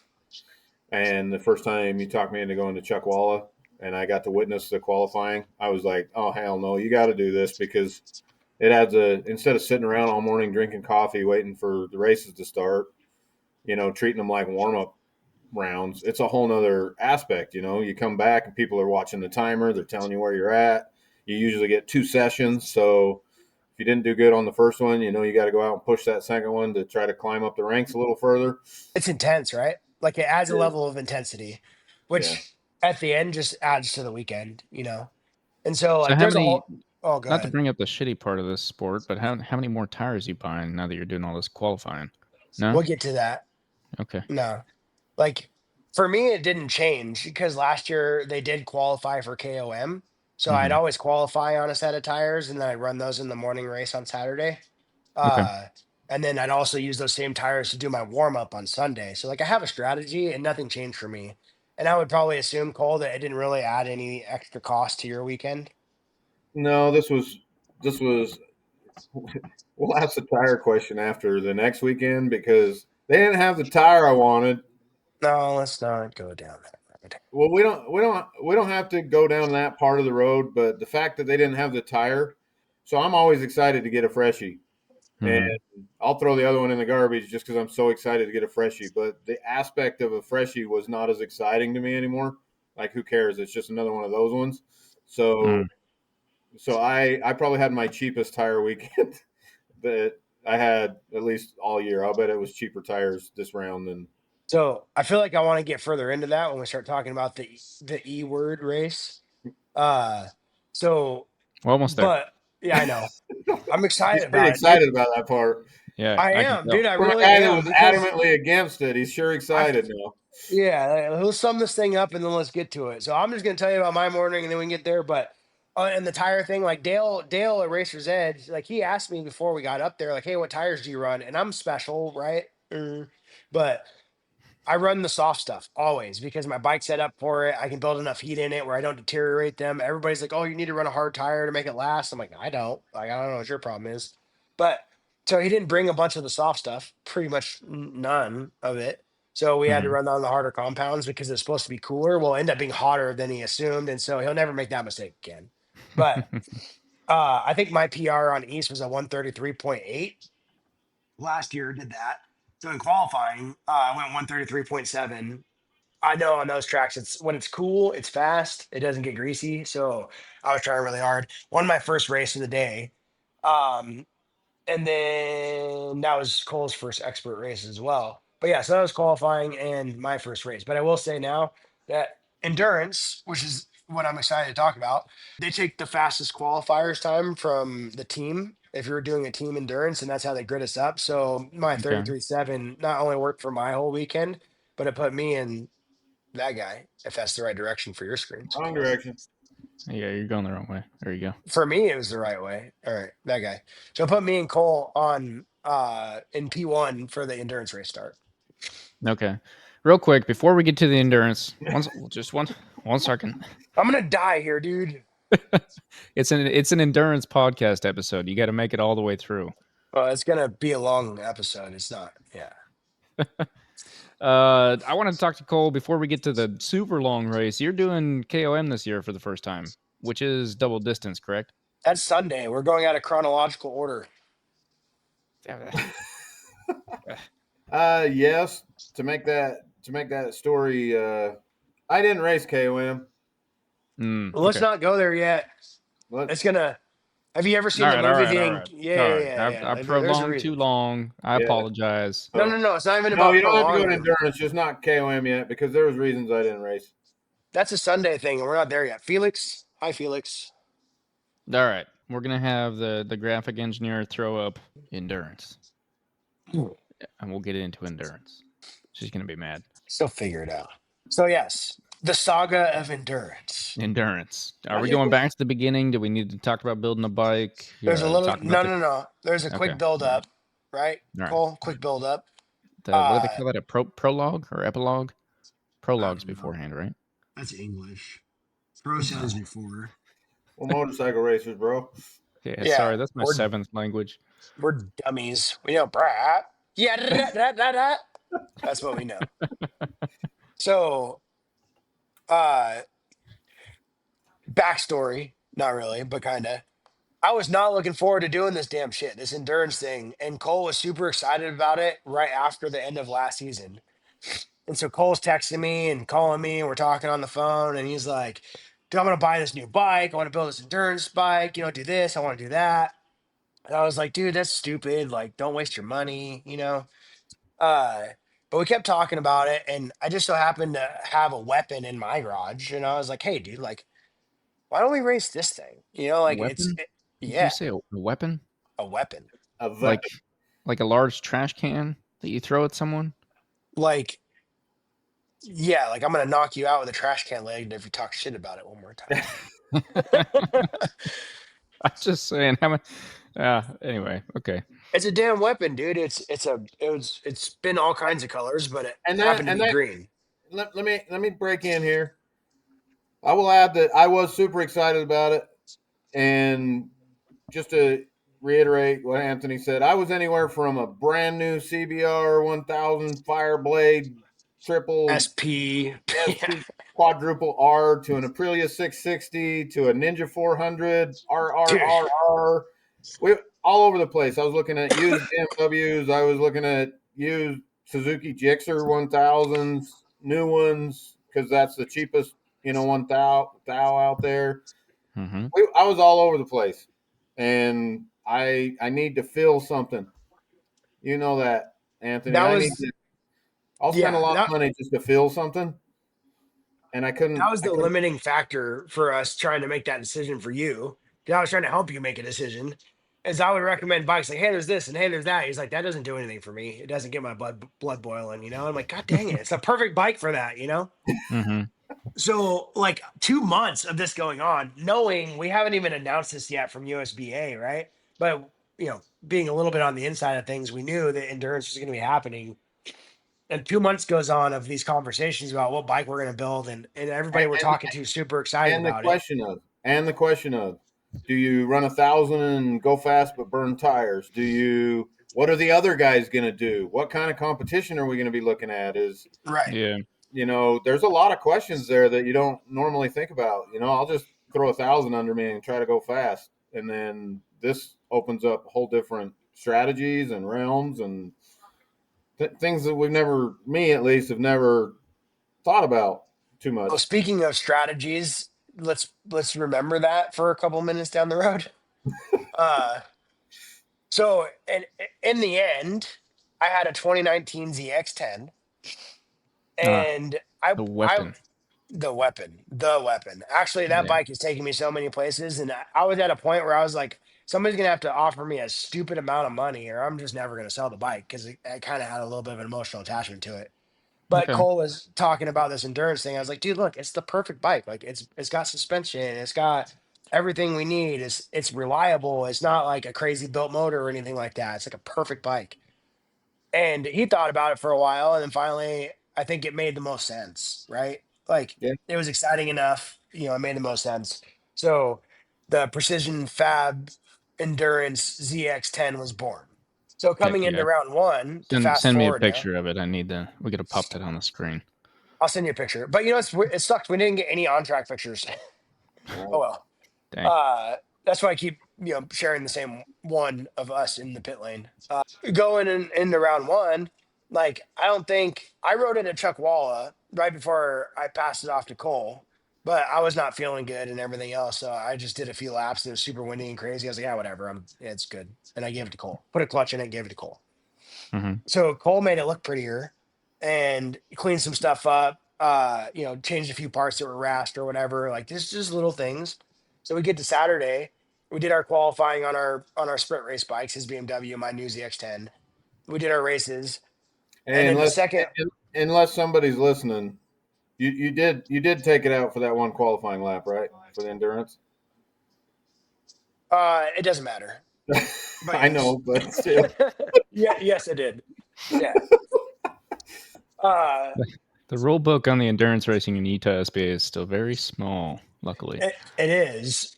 And the first time you talked me into going to Chuckwalla and I got to witness the qualifying, I was like, oh, hell no, you got to do this because it adds instead of sitting around all morning drinking coffee, waiting for the races to start, treating them like warm up rounds, it's a whole nother aspect. You come back and people are watching the timer, they're telling you where you're at. You usually get 2 sessions. So if you didn't do good on the first one, you got to go out and push that second one to try to climb up the ranks a little further. It's intense, right? Like it adds It a is. level of intensity, Yeah. which at the end just adds to the weekend. And so So like how there's a many? whole. Oh, go Not to ahead. bring up the shitty part of this sport, but how many more tires you buying now that you're doing all this qualifying? No. We'll get to that. Okay. No. Like for me, it didn't change because last year they did qualify for KOM. So I'd Hmm. always qualify on a set of tires and then I'd run those in the morning race on Saturday. Okay. Uh, and then I'd also use those same tires to do my warm up on Sunday. So like I have a strategy and nothing changed for me. And I would probably assume, Cole, that it didn't really add any extra cost to your weekend. No, this was. We'll ask the tire question after the next weekend because they didn't have the tire I wanted. No, let's not go down that road. Well, we don't have to go down that part of the road, but the fact that they didn't have the tire, so I'm always excited to get a freshie, and Hmm. I'll throw the other one in the garbage just because I'm so excited to get a freshie. But the aspect of a freshie was not as exciting to me anymore. Like, who cares? It's just another one of those ones. So, Mm. I probably had my cheapest tire weekend that I had at least all year. I'll bet it was cheaper tires this round than. So I feel like I want to get further into that when we start talking about the E word race. Uh, so, We're almost there. but yeah, I know. I'm He's excited pretty about it, dude. excited about that part. Yeah, I I can am, dude. tell. I From a really guy that was am because adamantly against it, he's sure I, excited now. yeah, let's sum this thing up and then let's get to it. So I'm just gonna tell you about my morning and then we can get there. But and the tire thing, like Dale at Racer's Edge, like he asked me before we got up there, like, hey, what tires do you run? And I'm special, right? But I run the soft stuff always because my bike's set up for it. I can build enough heat in it where I don't deteriorate them. Everybody's like, "Oh, you need to run a hard tire to make it last." I'm like, "I don't. Like, I don't know what your problem is." But So he didn't bring a bunch of the soft stuff, pretty much none of it. So we had to Mhm. run down the harder compounds because it's supposed to be cooler. Well, it ended up being hotter than he assumed, and so he'll never make that mistake again. But I think my PR on East was a 133.8. Last year did that. So in qualifying, I went 133.7. I know on those tracks, it's when it's cool, it's fast, it doesn't get greasy. So I was trying really hard. Won my first race of the day. Um, and then that was Cole's first expert race as well. But yeah, so that was qualifying and my first race. But I will say now that endurance, which is what I'm excited to talk about, they take the fastest qualifiers time from the team if you're doing a team endurance, and that's how they grid us up. So my Okay. 33.7 not only worked for my whole weekend, but it put me in that guy, if that's the right direction for your screens. Wrong direction. Yeah, you're going the wrong way. There you go. For me, it was the right way. All right, that guy. So put me and Cole on in P1 for the endurance race start. Okay. Real quick, before we get to the endurance, just one second. I'm gonna die here, dude. It's an endurance podcast episode. You got to make it all the way through. Well, it's gonna be a long episode. It's not. Yeah. I want to talk to Cole before we get to the super long race. You're doing KOM this year for the first time, which is double distance, correct? That's Sunday. We're going out of chronological order. Yes. To make that story, I didn't race KOM. Well, let's Okay. not go there yet. What? It's gonna. Have you ever seen All the right, all movie? right, all right. Yeah, Sorry, yeah. I Like, there's a prolonged too reason. long. I Yeah. apologize. No. It's not even No, about you don't have to go to prolonging. endurance, just not KOM yet, because there was reasons I didn't race. That's a Sunday thing, and we're not there yet. Felix, hi, Felix. All right, we're gonna have the graphic engineer throw up endurance, and we'll get into endurance. She's gonna be mad. Still figure it out. So yes, the saga of endurance. Endurance. Are we going back to the beginning? Do we need to talk about building a bike? There's a little Talk about no. There's a Okay. quick build up, right? All right. Cole, quick build up. What do they call that? A prologue or epilogue? Prologues beforehand, right? That's English. Pro sounds before. Well, motorcycle racers, bro. Yeah, Yeah, sorry, that's my we're- 7th language. We're dummies. We know brat. Yeah, da. That's what we know. So, backstory, not really, but kind of. I was not looking forward to doing this damn shit, this endurance thing. And Cole was super excited about it right after the end of last season. And so Cole's texting me and calling me, and we're talking on the phone. And he's like, dude, I'm going to buy this new bike. I want to build this endurance bike. Do this. I want to do that. And I was like, dude, that's stupid. Like, don't waste your money, Uh, but we kept talking about it. And I just so happened to have a weapon in my garage. And I was like, hey, dude, like, why don't we race this thing? Weapon? Did Yeah, you say a weapon? a weapon. Like a large trash can that you throw at someone? Like, yeah, like I'm gonna knock you out with a trash can leg if you talk shit about it one more time. I'm just saying. Anyway, okay. It's a damn weapon, dude. It's been all kinds of colors, but it happened to be green. Let me break in here. I will add that I was super excited about it, and just to reiterate what Anthony said, I was anywhere from a brand new CBR 1000 Fireblade triple SP. quadruple R to an Aprilia 660 to a Ninja 400 RRRR. We all over the place. I was looking at used BMWs. I was looking at used Suzuki Gixxer 1000s, new ones, because that's the cheapest, 1000 out there. Mm-hmm. I was all over the place, and I need to feel something. You know that, Anthony. I'll spend a lot of money just to feel something, and I couldn't. That was the limiting factor for us trying to make that decision for you. I was trying to help you make a decision. As I would recommend bikes like, hey, there's this and hey, there's that. He's like, that doesn't do anything for me. It doesn't get my blood boiling, I'm like, God dang it. It's the perfect bike for that, Mm-hmm. So like 2 months of this going on, knowing we haven't even announced this yet from USBA, right? But being a little bit on the inside of things, we knew that endurance was going to be happening. And 2 months goes on of these conversations about what bike we're going to build, and everybody we're talking to super excited about it. And the question of, do you run 1,000 and go fast but burn tires? Do you what are the other guys going to do? What kind of competition are we going to be looking at? Right. Yeah. There's a lot of questions there that you don't normally think about. I'll just throw 1,000 under me and try to go fast. And then this opens up whole different strategies and realms and things that me at least, have never thought about too Well, much. speaking of strategies, let's remember that for a couple minutes down the road. Uh, so in the end, I had a 2019 ZX10, Ah, and the I weapon. the weapon. Actually, that Yeah. bike is taking me so many places, and I was at a point where I was like, somebody's gonna have to offer me a stupid amount of money, or I'm just never gonna sell the bike because I kind of had a little bit of an emotional attachment to it. But Okay. Cole was talking about this endurance thing. I was like, dude, look, it's the perfect bike. Like it's got suspension, it's got everything we need. It's reliable. It's not like a crazy built motor or anything like that. It's like a perfect bike. And he thought about it for a while, and then finally, I think it made the most sense, right? Like Yeah. it was exciting enough, it made the most sense. So the Precision Fab Endurance ZX10 was born. So Heck coming into yeah. round one, to Send fast send me a forward now, picture of it. we gotta pop that on the screen. I'll send you a picture. But it sucks. We didn't get any on track pictures. Oh Right. well. Dang. Uh, that's why I keep sharing the same one of us in the pit lane. Going into round one, like I don't think I rode it at Chuck Walla right before I passed it off to Cole, but I was not feeling good and everything else. So I just did a few laps. It was super windy and crazy. I was like, yeah, whatever. It's good. And I gave it to Cole. Put a clutch in it, gave it to Cole. Mm-hmm. So Cole made it look prettier and cleaned some stuff up. Changed a few parts that were rashed or whatever. Like just little things. So we get to Saturday. We did our qualifying on our sprint race bikes, his BMW, my new ZX10. We did our races, and Hey, then the second, unless somebody's listening, you did take it out for that one qualifying lap, right? For the endurance. it doesn't matter. But I yes, know, but still. yeah, yes, I did. Yeah. Uh, The rule book on the endurance racing in UtahSBA is still very small, luckily. it is.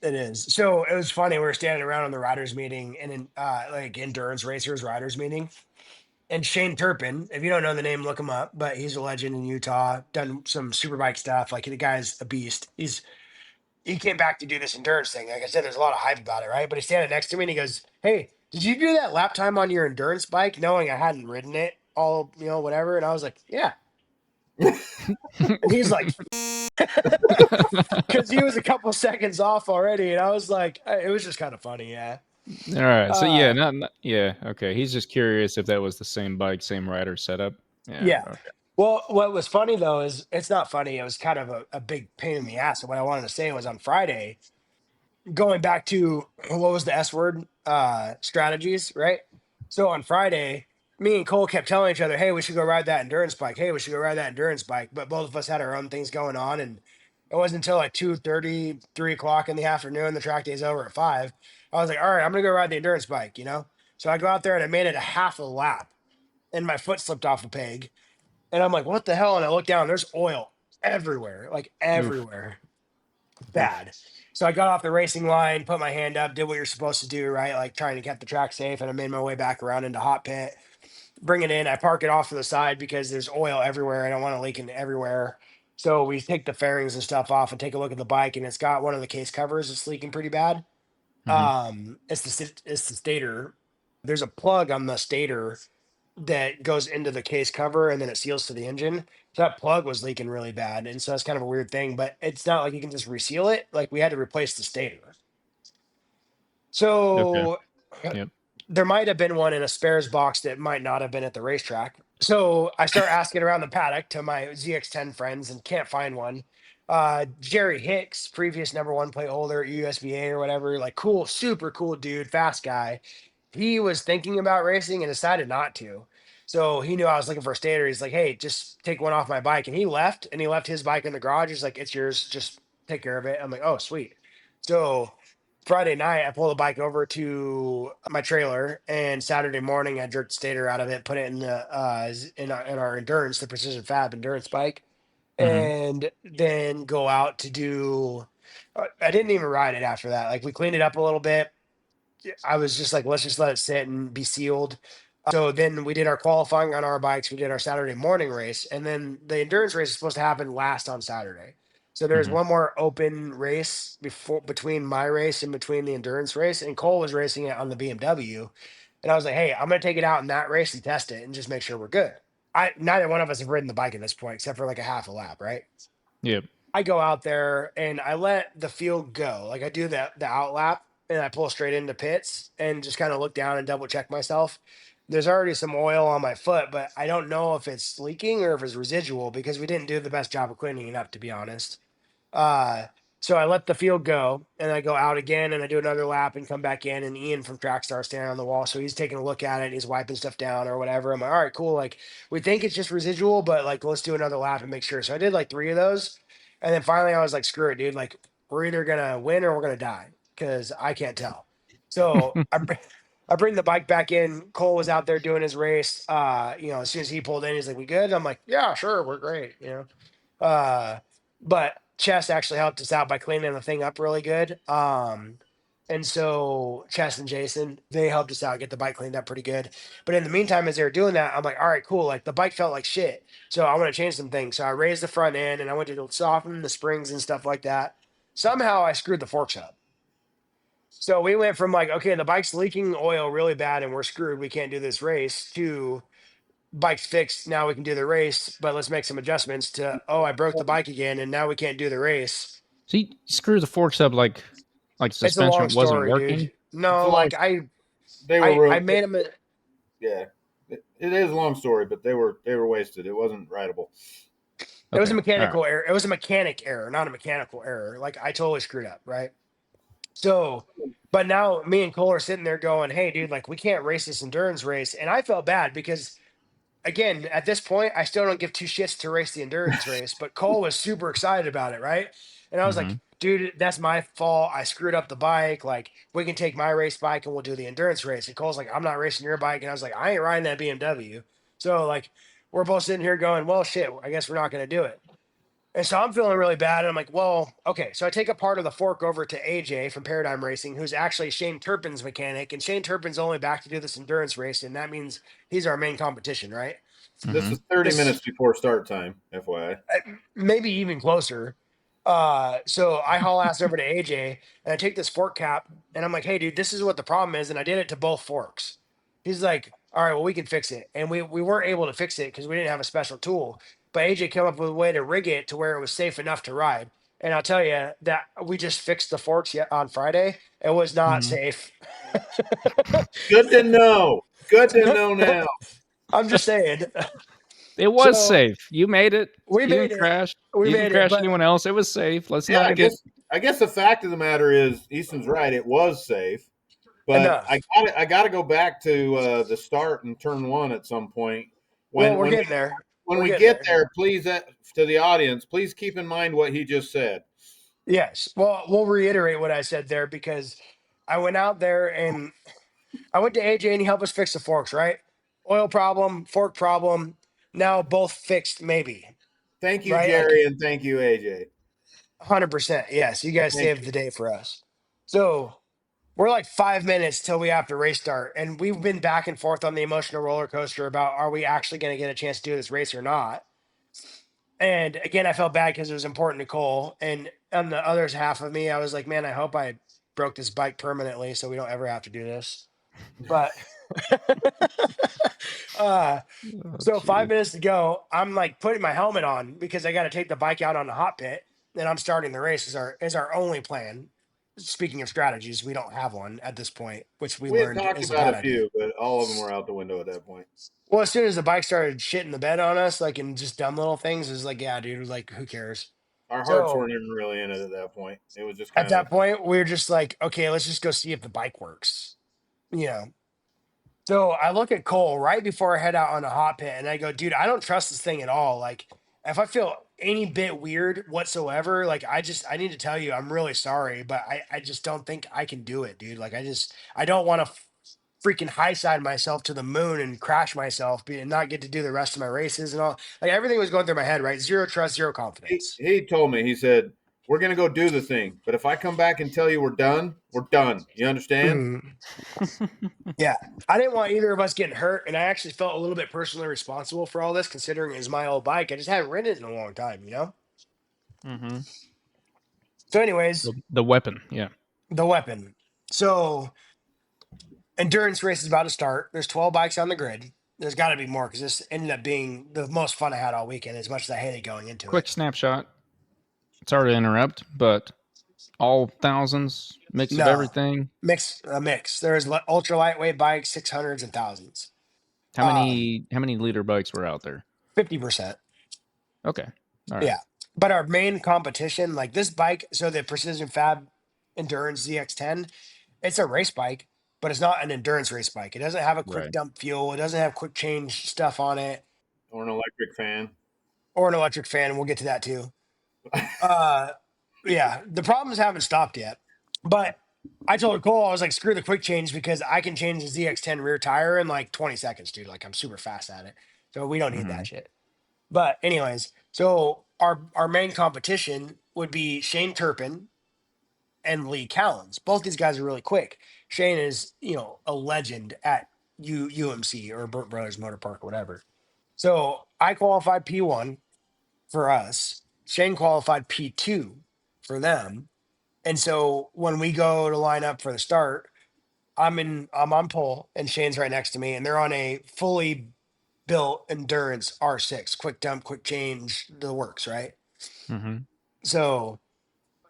So it was funny. We were standing around on the riders meeting and in like endurance racers riders meeting. And Shane Turpin, if you don't know the name, look him up. But he's a legend in Utah. Done some superbike stuff. Like the guy's a beast. He came back to do this endurance thing. Like I said, there's a lot of hype about it, right? But he's standing next to me and he goes, "Hey, did you do that lap time on your endurance bike, knowing I hadn't ridden it all, whatever?" And I was like, "Yeah." And he's like, because he was a couple seconds off already, and I was like, it was just kind of funny, yeah. All right. So yeah, Uh, yeah. Okay. He's just curious if that was the same bike, same rider setup. Yeah. yeah. Okay. Well, what was funny though is it's not funny. It was kind of a big pain in the ass. And what I wanted to say was on Friday, going back to what was the S word? Strategies, right? So on Friday, me and Cole kept telling each other, "Hey, we should go ride that endurance bike. Hey, we should go ride that endurance bike." But both of us had our own things going on, and it wasn't until like 2:30, 3 o'clock in the afternoon. The track day's over at 5. I was like, "All right, I'm gonna go ride the endurance bike." So I go out there and I made it a half a lap, and my foot slipped off a peg, and I'm like, "What the hell?" And I look down, there's oil everywhere, like Oof. everywhere, Oof. bad. So I got off the racing line, put my hand up, did what you're supposed to do, right? Like trying to keep the track safe. And I made my way back around into hot pit, bring it in. I park it off to the side because there's oil everywhere. I don't want to leak in everywhere. So we take the fairings and stuff off and take a look at the bike, and it's got one of the case covers that's leaking pretty bad. Mm-hmm. It's the stator. There's a plug on the stator that goes into the case cover and then it seals to the engine. So that plug was leaking really bad. And so that's kind of a weird thing, but it's not like you can just reseal it. Like we had to replace the stator. Okay. So Yep. there might have been one in a spares box that might not have been at the racetrack. So I start asking around the paddock to my ZX10 friends and can't find one. Jerry Hicks, previous number one plate holder at USBA or whatever, like cool, super cool dude, fast guy. He was thinking about racing and decided not to. So he knew I was looking for a stator. He's like, "Hey, just take one off my bike." And he left his bike in the garage. He's like, "It's yours. Just take care of it." I'm like, "Oh, sweet." So Friday night, I pulled the bike over to my trailer, and Saturday morning, I jerked the stator out of it, put it in the in our endurance, the Precision Fab endurance bike, Mm-hmm. and then go out to do. I didn't even ride it after that. Like we cleaned it up a little bit, I was just like, let's just let it sit and be sealed. So then we did our qualifying on our bikes. We did our Saturday morning race, and then the endurance race is supposed to happen last on Saturday. So there's Mhm. one more open race between my race and between the endurance race, and Cole was racing it on the BMW, and I was like, hey, I'm gonna take it out in that race and test it and just make sure we're good. I Neither one of us have ridden the bike at this point except for like a half a lap, right? Yep. I go out there and I let the field go. Like I do the out lap and I pull straight into pits and just kind of look down and double check myself. There's already some oil on my foot, but I don't know if it's leaking or if it's residual because we didn't do the best job of cleaning it up, to be honest. Uh, so I let the field go and I go out again and I do another lap and come back in, and Ian from Trackstar standing on the wall. So he's taking a look at it. He's wiping stuff down or whatever. I'm like, all right, cool. Like we think it's just residual, but like, let's do another lap and make sure. So I did like 3 of those. And then finally I was like, screw it, dude. Like we're either going to win or we're going to die because I can't tell. So I bring the bike back in. Cole was out there doing his race. As soon as he pulled in, he's like, we good? I'm like, yeah, sure. We're great. But Chess actually helped us out by cleaning the thing up really good. And so Chess and Jason, they helped us out get the bike cleaned up pretty good. But in the meantime, as they were doing that, I'm like, all right, cool. Like the bike felt like shit. So I want to change some things. So I raised the front end and I went to soften the springs and stuff like that. Somehow I screwed the forks up. So we went from like, okay, the bike's leaking oil really bad and we're screwed. We can't do this race to bike's fixed. Now we can do the race, but let's make some adjustments to, oh, I broke the bike again and now we can't do the race. So you screw the forks up like It's a long suspension wasn't story, working. dude. It's a No, long. like I, They were I, real. I made them. Yeah, it is a long story, but they were wasted. It wasn't rideable. It was a Okay. All right. mechanical error. It was a mechanic error, not a mechanical error. Like I totally screwed up, right? So, but now me and Cole are sitting there going, "Hey, dude, like we can't race this endurance race," and I felt bad because again, at this point, I still don't give 2 shits to race the endurance race, but Cole was super excited about it, right? And I was like, Mhm. dude, that's my fault. I screwed up the bike. Like, we can take my race bike and we'll do the endurance race. And Cole's like, I'm not racing your bike. And I was like, I ain't riding that BMW. So, like, we're both sitting here going, well, shit, I guess we're not going to do it. And so I'm feeling really bad. And I'm like, well, okay. So I take a part of the fork over to AJ from Paradigm Racing, who's actually Shane Turpin's mechanic. And Shane Turpin's only back to do this endurance race. And that means he's our main competition, right? This Mhm. is 30 This minutes before start time, FYI. maybe even closer. So I haul ass over to AJ and I take this fork cap and I'm like, hey, dude, this is what the problem is. And I did it to both forks. He's like, all right, well, we can fix it. And we weren't able to fix it because we didn't have a special tool. But AJ came up with a way to rig it to where it was safe enough to ride. And I'll tell you that we just fixed the forks yet on Friday. It was not Mhm. safe. Good to know. Good to know now. I'm just saying. It was So safe. You made it. we You made didn't it. crash. We You didn't made it. crash But anyone else. It was safe. Let's Yeah, not get. I guess the fact of the matter is Easton's right. It was safe, but enough. I got to go back to the start in turn one at some point. Well, When we're when getting there. when We're we getting get there. there, please to the audience, please keep in mind what he just said. Yes. Well, we'll reiterate what I said there because I went out there and I went to AJ and he helped us fix the forks, right? Oil problem, fork problem. Now both fixed, maybe, Thank you, right? Like Jerry, and thank you, AJ. 100%. Yes. You guys Thank saved you. the day for us. So we're like 5 minutes till we have to race start. And we've been back and forth on the emotional roller coaster about are we actually going to get a chance to do this race or not? And again, I felt bad because it was important to Cole. And on the other half of me, I was like, man, I hope I broke this bike permanently so we don't ever have to do this. But uh, Oh, so five jeez. minutes to go, I'm like putting my helmet on because I got to take the bike out on the hot pit. And I'm starting the race as our only plan. Speaking of strategies, we don't have one at this point, which we We had learned talked is a about bad a idea. few, but all of them were out the window at that point. Well, as soon as the bike started shitting the bed on us, like in just dumb little things, it was like, yeah, dude, like who cares? Our hearts So weren't even really in it at that point. It was just at kind of that point, we are just like, okay, let's just go see if the bike works. You know. So I look at Cole right before I head out on a hot pit, and I go, dude, I don't trust this thing at all. Like, if I feel any bit weird whatsoever, like I need to tell you, I'm really sorry, but I just don't think I can do it, dude. Like, I don't want to freaking high side myself to the moon and crash myself and not get to do the rest of my races and all. Like everything was going through my head, right? Zero trust, zero confidence. he told me, he said, we're going to go do the thing. But if I come back and tell you we're done, we're done. You understand? Yeah. I didn't want either of us getting hurt, and I actually felt a little bit personally responsible for all this, considering it's my old bike. I just hadn't ridden it in a long time, Mm-hmm. So, anyways, The weapon, yeah. the weapon. So, endurance race is about to start. There's 12 bikes on the grid. There's got to be more because this ended up being the most fun I had all weekend, as much as I hated going into Quick it. snapshot. Sorry to interrupt, but all thousands, mix of No, everything. a mix. There's ultra lightweight bikes, 600s and thousands. How many liter bikes were out there? 50%. Okay. All right. Yeah. But our main competition, like this bike, so the Precision Fab Endurance ZX10, it's a race bike, but it's not an endurance race bike. It doesn't have a quick Right. dump fuel. It doesn't have quick change stuff on it Or an electric fan. or an electric fan. We'll get to that too. Yeah, the problems haven't stopped yet. But I told Cole, I was like, screw the quick change because I can change the ZX10 rear tire in like 20 seconds, dude. Like I'm super fast at it. So we don't need Mm-hmm. that shit. But anyways, so our main competition would be Shane Turpin and Lee Callens. Both these guys are really quick. Shane is, a legend at UMC or Burt Brothers Motor Park or whatever. So I qualified P1 for us. Shane qualified P2 for them. And so when we go to line up for the start, I'm on pole and Shane's right next to me, and they're on a fully built endurance R6, quick dump, quick change, the works, right? Mm-hmm. So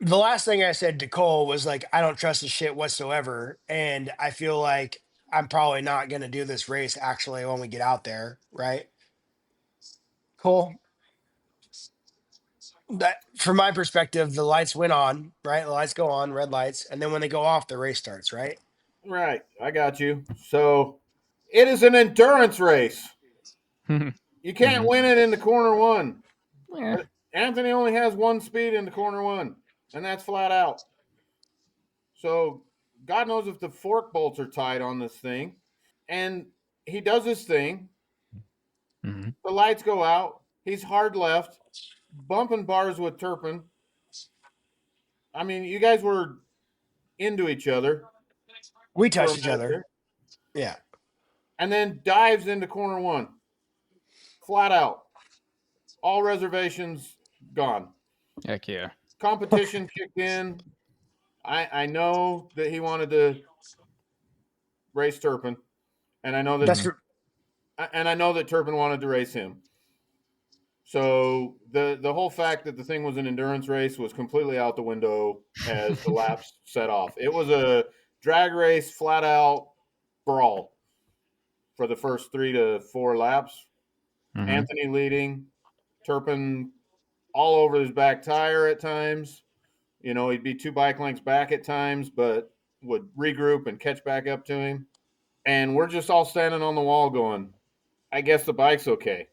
the last thing I said to Cole was like, I don't trust this shit whatsoever. And I feel like I'm probably not going to do this race actually when we get out there, right? Cole, that from my perspective, the lights went on, right? The lights go on, red lights. And then when they go off, the race starts, right? Right. I got you. So it is an endurance race. You can't Mhm. win it in the corner one. Yeah. Anthony only has one speed in the corner one, and that's flat out. So God knows if the fork bolts are tight on this thing. And he does his thing. Mm-hmm. The lights go out. He's hard left, bumping bars with Turpin. I mean, you guys were into each other We for a touched each minute other. there. Yeah. And then dives into corner one. Flat out. All reservations gone. Heck yeah. Competition kicked in. I know that he wanted to race Turpin, and I know that That's Mhm. for, Turpin wanted to race him. So the whole fact that the thing was an endurance race was completely out the window as the laps set off. It was a drag race, flat out brawl for the first 3 to 4 laps. Mm-hmm. Anthony leading, Turpin all over his back tire at times. He'd be 2 bike lengths back at times, but would regroup and catch back up to him. And we're just all standing on the wall going, I guess the bike's okay.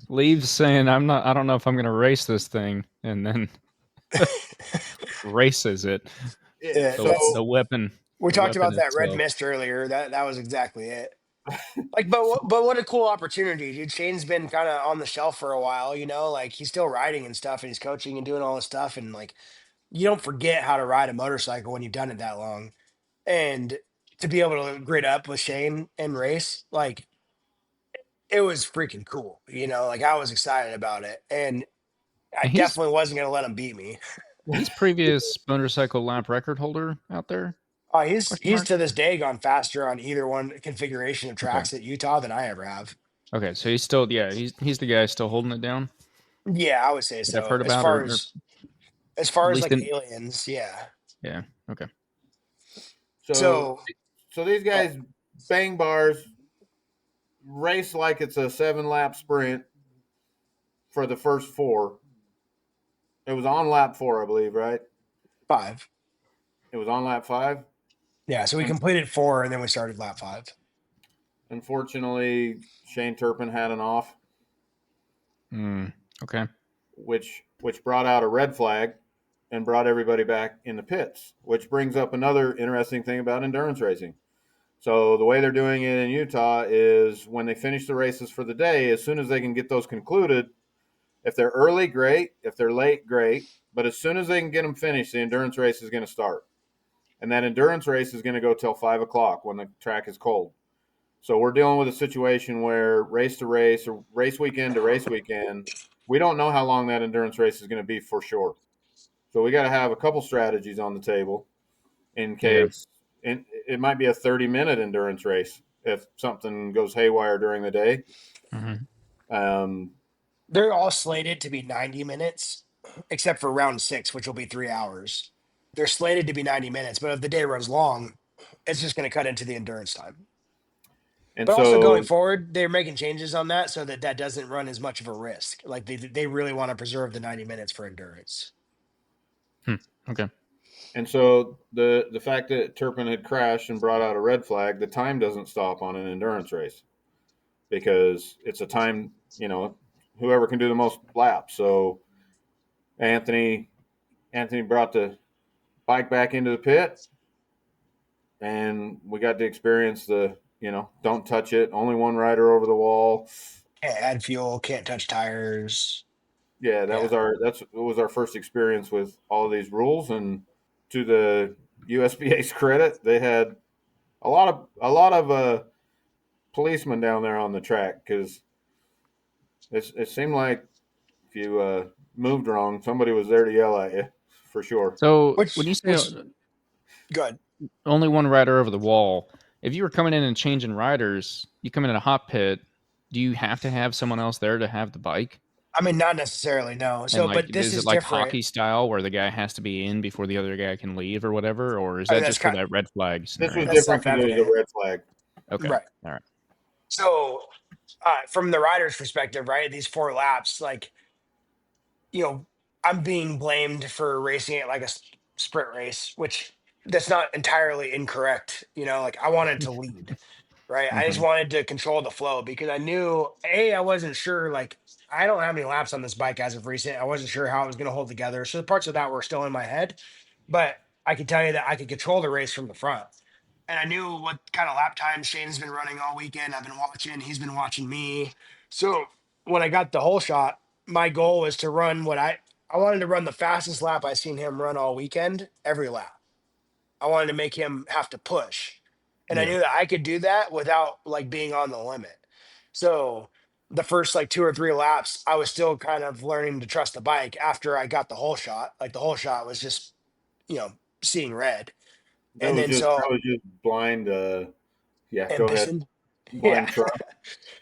Leaves saying, I don't know if I'm going to race this thing. And then races it. yeah, So The weapon. we The talked weapon about that red itself. mist earlier. That was exactly it. Like, but what a cool opportunity, dude. Shane's been kind of on the shelf for a while, like he's still riding and stuff and he's coaching and doing all this stuff. And like, you don't forget how to ride a motorcycle when you've done it that long. And to be able to grid up with Shane and race, like, it was freaking cool. Like I was excited about it. And I And he's definitely wasn't going to let him beat me. previous motorcycle lap record holder out there? Question He's mark. to this day gone faster on either one configuration of Okay. tracks at Utah than I ever have. Okay. So he's still, yeah, he's the guy still holding it down Yeah, I would say that I've so. heard about, or As at far as least like in, aliens, yeah. yeah. Okay. so So so these uh, guys bang bars, race like it's a 7-lap sprint for the first 4. It was on lap 4, I believe, right? 5. It was on lap 5. Yeah, so we And completed 4 and then we started lap 5. unfortunately, Shane Turpin had an off, Okay. which brought out a red flag and brought everybody back in the pits, which brings up another interesting thing about endurance racing. So the way they're doing it in Utah is when they finish the races for the day, as soon as they can get those concluded, If they're early, great. If they're late, great. But as soon as they can get them finished, the endurance race is going to start. And that endurance race is going to go till 5 o'clock when the track is cold. So we're dealing with a situation where race to race or race weekend to race weekend, we don't know how long that endurance race is going to be for sure. So we got to have a couple strategies on the table in case it might be a 30-minute endurance race if something goes haywire during the day. Mm-hmm. They're all slated to be 90 minutes, except for round 6, which will be 3 hours. They're slated to be 90 minutes, but if the day runs long, it's just going to cut into the endurance time. And But also going so, forward, they're making changes on that so that that doesn't run as much of a risk. Like they really want to preserve the 90 minutes for endurance. Okay. and so the fact that Turpin had crashed and brought out a red flag, the time doesn't stop on an endurance race because it's a time, whoever can do the most laps. So Anthony brought the bike back into the pit, and we got to experience the don't touch it, only one rider over the wall. Can't add fuel, can't touch tires. Yeah, Yeah. it was our first experience with all of these rules. And to the USBA's credit, they had a lot of policemen down there on the track because it seemed like if you moved wrong, somebody was there to yell at you for sure. So when Which you say which good. only one rider over the wall, if you were coming in and changing riders, you come in a hot pit, do you have to have someone else there to have the bike? I mean, not necessarily, no. And So, like, but this is it is like different. hockey style where the guy has to be in before the other guy can leave or whatever? Or is I mean, that just for that red flag This was scenario? that's different because it was self-evident, a red flag. Okay. right? All right. So, from the rider's perspective, right, these 4 laps, like, I'm being blamed for racing it like a sprint race, which that's not entirely incorrect. Like I wanted to lead, right? I just Mm-hmm. wanted to control the flow because I knew I wasn't sure. Like I don't have any laps on this bike as of recent. I wasn't sure how it was going to hold together. So the parts of that were still in my head, but I could tell you that I could control the race from the front. And I knew what kind of lap time Shane's been running all weekend. I've been watching, he's been watching me. So when I got the whole shot, my goal was to run I wanted to run the fastest lap I seen him run all weekend, every lap. I wanted to make him have to push. And I Yeah, knew that I could do that without like being on the limit. So the first like 2 or 3 laps, I was still kind of learning to trust the bike after I got the whole shot. Like the whole shot was just, you know, seeing red. that And was then just so blind. Yeah, go ahead. ambition. Yeah. Blind trust.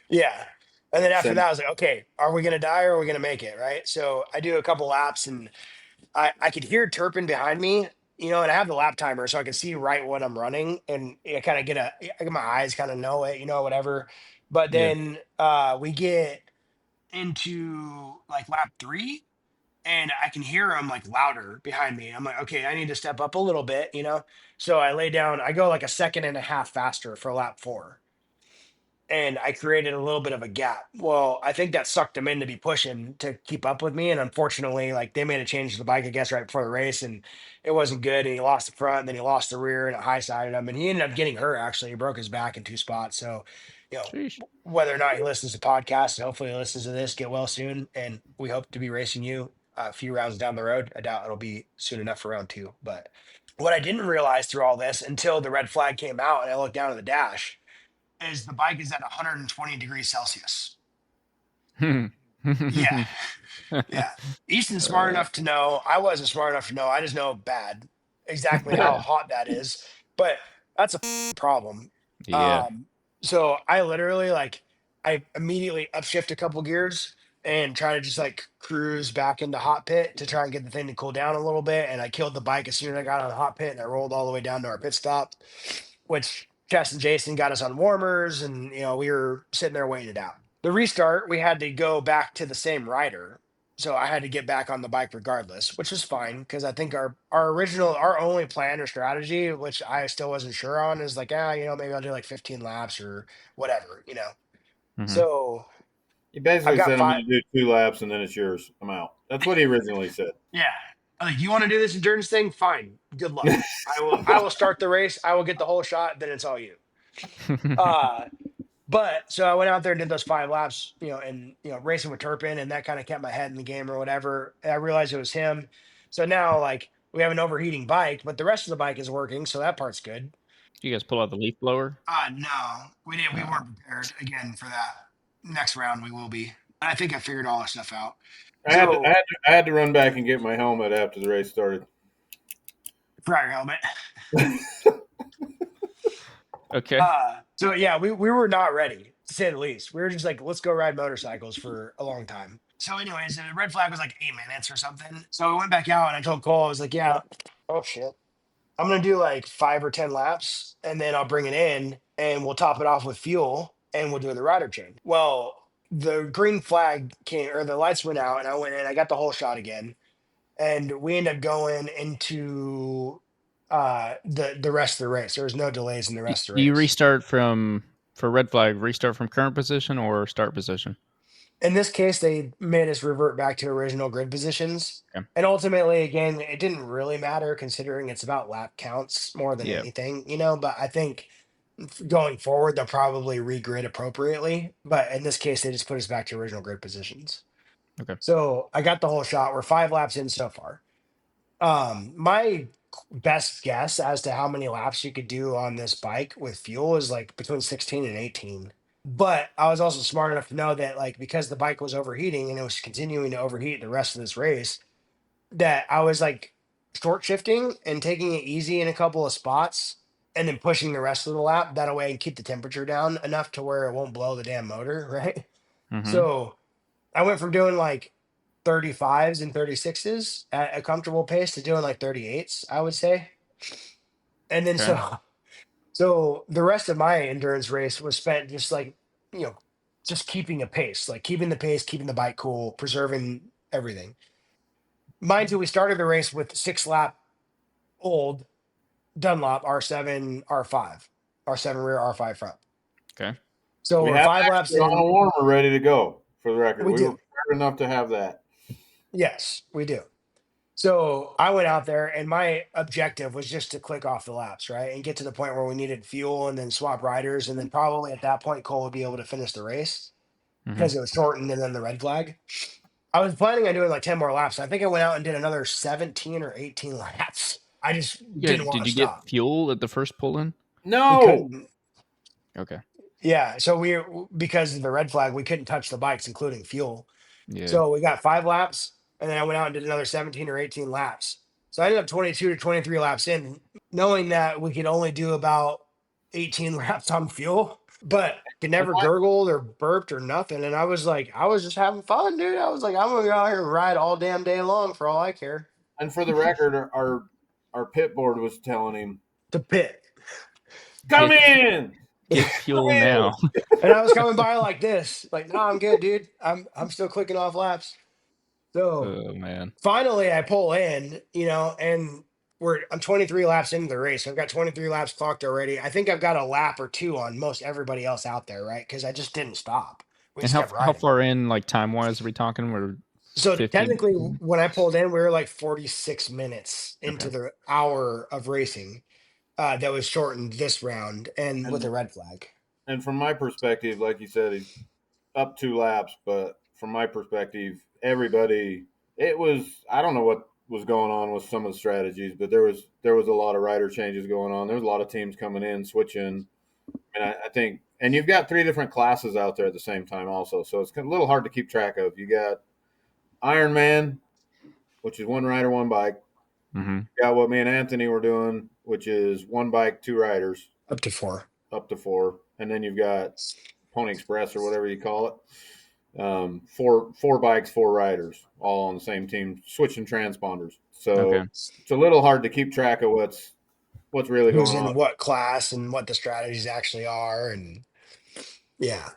Yeah. And then after Send. that, I was like, okay, are we going to die or are we going to make it? Right. So I do a couple laps and I could hear Turpin behind me, and I have the lap timer so I can see right what I'm running and I kind of I get my eyes kind of know it, whatever. But Yeah, then we get into like lap 3 and I can hear him like louder behind me. I'm like, okay, I need to step up a little bit. So I lay down, I go like a second and a half faster for lap 4 and I created a little bit of a gap. Well, I think that sucked him in to be pushing to keep up with me. And unfortunately, like they made a change to the bike, I guess, right before the race, and it wasn't good. And he lost the front, and then he lost the rear, and it high sided him. And he ended up getting hurt. Actually, he broke his back in 2 spots. So, Sheesh. whether or not he listens to podcasts, and hopefully he listens to this, get well soon. And we hope to be racing you a few rounds down the road. I doubt it'll be soon enough for round 2, but what I didn't realize through all this until the red flag came out and I looked down at the dash is the bike is at 120 degrees Celsius. Yeah. Yeah. Easton's smart enough to know. I wasn't smart enough to know. I just know bad exactly how hot that is. But that's a problem. Yeah. Um, so I literally I immediately upshift a couple gears and try to just like cruise back into hot pit to try and get the thing to cool down a little bit. And I killed the bike as soon as I got out of the hot pit and I rolled all the way down to our pit stop, which Chess and Jason got us on warmers and we were sitting there waiting it out. The restart, we had to go back to the same rider. So I had to get back on the bike regardless, which was fine because I think our only plan or strategy, which I still wasn't sure on, is like, maybe I'll do like 15 laps or whatever. Mm-hmm. So he I've basically got said, "I'm 5. going to do 2 laps and then it's yours. I'm out." That's what he originally said. Yeah. I'm like, you want to do this endurance thing? Fine. Good luck. I will start the race. I will get the whole shot. Then it's all you. Uh, But so I went out there and did those 5 laps, and racing with Turpin, and that kind of kept my head in the game or whatever. And I realized it was him. So now like we have an overheating bike, but the rest of the bike is working, so that part's good. You guys pull out the leaf blower? No, we didn't. We Oh. weren't prepared again for that. Next round we will be. I think I figured all that stuff out. I had, to, So I, had to, I had to run back and get my helmet after the race started. prior helmet. Okay. So yeah, we were not ready, to say the least. We were just like, let's go ride motorcycles for a long time. So, anyways, the red flag was like 8 minutes or something. So we went back out and I told Cole, I was like, yeah, oh shit. I'm gonna do like 5 or 10 laps and then I'll bring it in and we'll top it off with fuel and we'll do the rider change. Well, the green flag came or the lights went out and I went in, I got the whole shot again, and we ended up going into the rest of the race. There was no delays in the rest of Do the you race. restart for red flag, restart from current position or start position? In this case, they made us revert back to original grid positions. Okay. And ultimately, again, it didn't really matter considering it's about lap counts more than Yeah. anything, but I think going forward, they'll probably regrid appropriately. But in this case, they just put us back to original grid positions. Okay. So I got the whole shot. We're 5 laps in so far. My best guess as to how many laps you could do on this bike with fuel is like between 16 and 18. But I was also smart enough to know that like because the bike was overheating and it was continuing to overheat the rest of this race, that I was like short shifting and taking it easy in a couple of spots and then pushing the rest of the lap that way and keep the temperature down enough to where it won't blow the damn motor, right? Mm-hmm. So I went from doing like 35s and 36s at a comfortable pace to doing like 38s, I would say. And then Okay. so the rest of my endurance race was spent just like, just keeping a pace, like keeping the pace, keeping the bike cool, preserving everything. Mind you, we started the race with 6 lap old Dunlop R7 R5, R7 rear R5 front. Okay. So We we're have 5 laps actually on a in. warmer ready to go, for the record. We We were do. prepared enough to have that. Yes, we do. So I went out there and my objective was just to click off the laps, right? And get to the point where we needed fuel and then swap riders. And then probably at that point, Cole would be able to finish the race Mm-hmm. because it was shortened and then the red flag. I was planning on doing like 10 more laps. I think I went out and did another 17 or 18 laps. I just didn't want Did to you get stop. fuel at the first pull in? We No. couldn't. Okay. Yeah. So because of the red flag, we couldn't touch the bikes, including fuel. Yeah. So we got 5 laps, and then I went out and did another 17 or 18 laps. So I ended up 22 to 23 laps in, knowing that we could only do about 18 laps on fuel, but could never gurgled or burped or nothing. And I was just having fun, dude. I was like, I'm gonna go out here and ride all damn day long for all I care. And for the record, our pit board was telling him, To pit. "Come in, Get fuel Come in." now. And I was coming by like this, like, no, I'm good, dude. I'm still clicking off laps. So Oh man. finally I pull in, and I'm 23 laps into the race. I've got 23 laps clocked already. I think I've got a lap or two on most everybody else out there, right? Because I just didn't stop. We And just kept how riding. far in, like time wise, are we talking? We're So 50? technically, when I pulled in, we were like 46 minutes into Okay. the hour of racing that was shortened this round and with a red flag. And from my perspective, like you said, he's up 2 laps. But from my perspective, everybody, it was, I don't know what was going on with some of the strategies, but there was a lot of rider changes going on. There was a lot of teams coming in, switching, and I think, and you've got 3 different classes out there at the same time, also. So it's a little hard to keep track of. You got Ironman, which is 1 rider, 1 bike. Mm-hmm. You got what me and Anthony were doing, which is 1 bike, 2 riders, Up to 4. up to 4, and then you've got Pony Express or whatever you call it. 4 bikes, 4 riders, all on the same team, switching transponders. So Okay. it's a little hard to keep track of what's really Who's going in on. what class and what the strategies actually are. And yeah.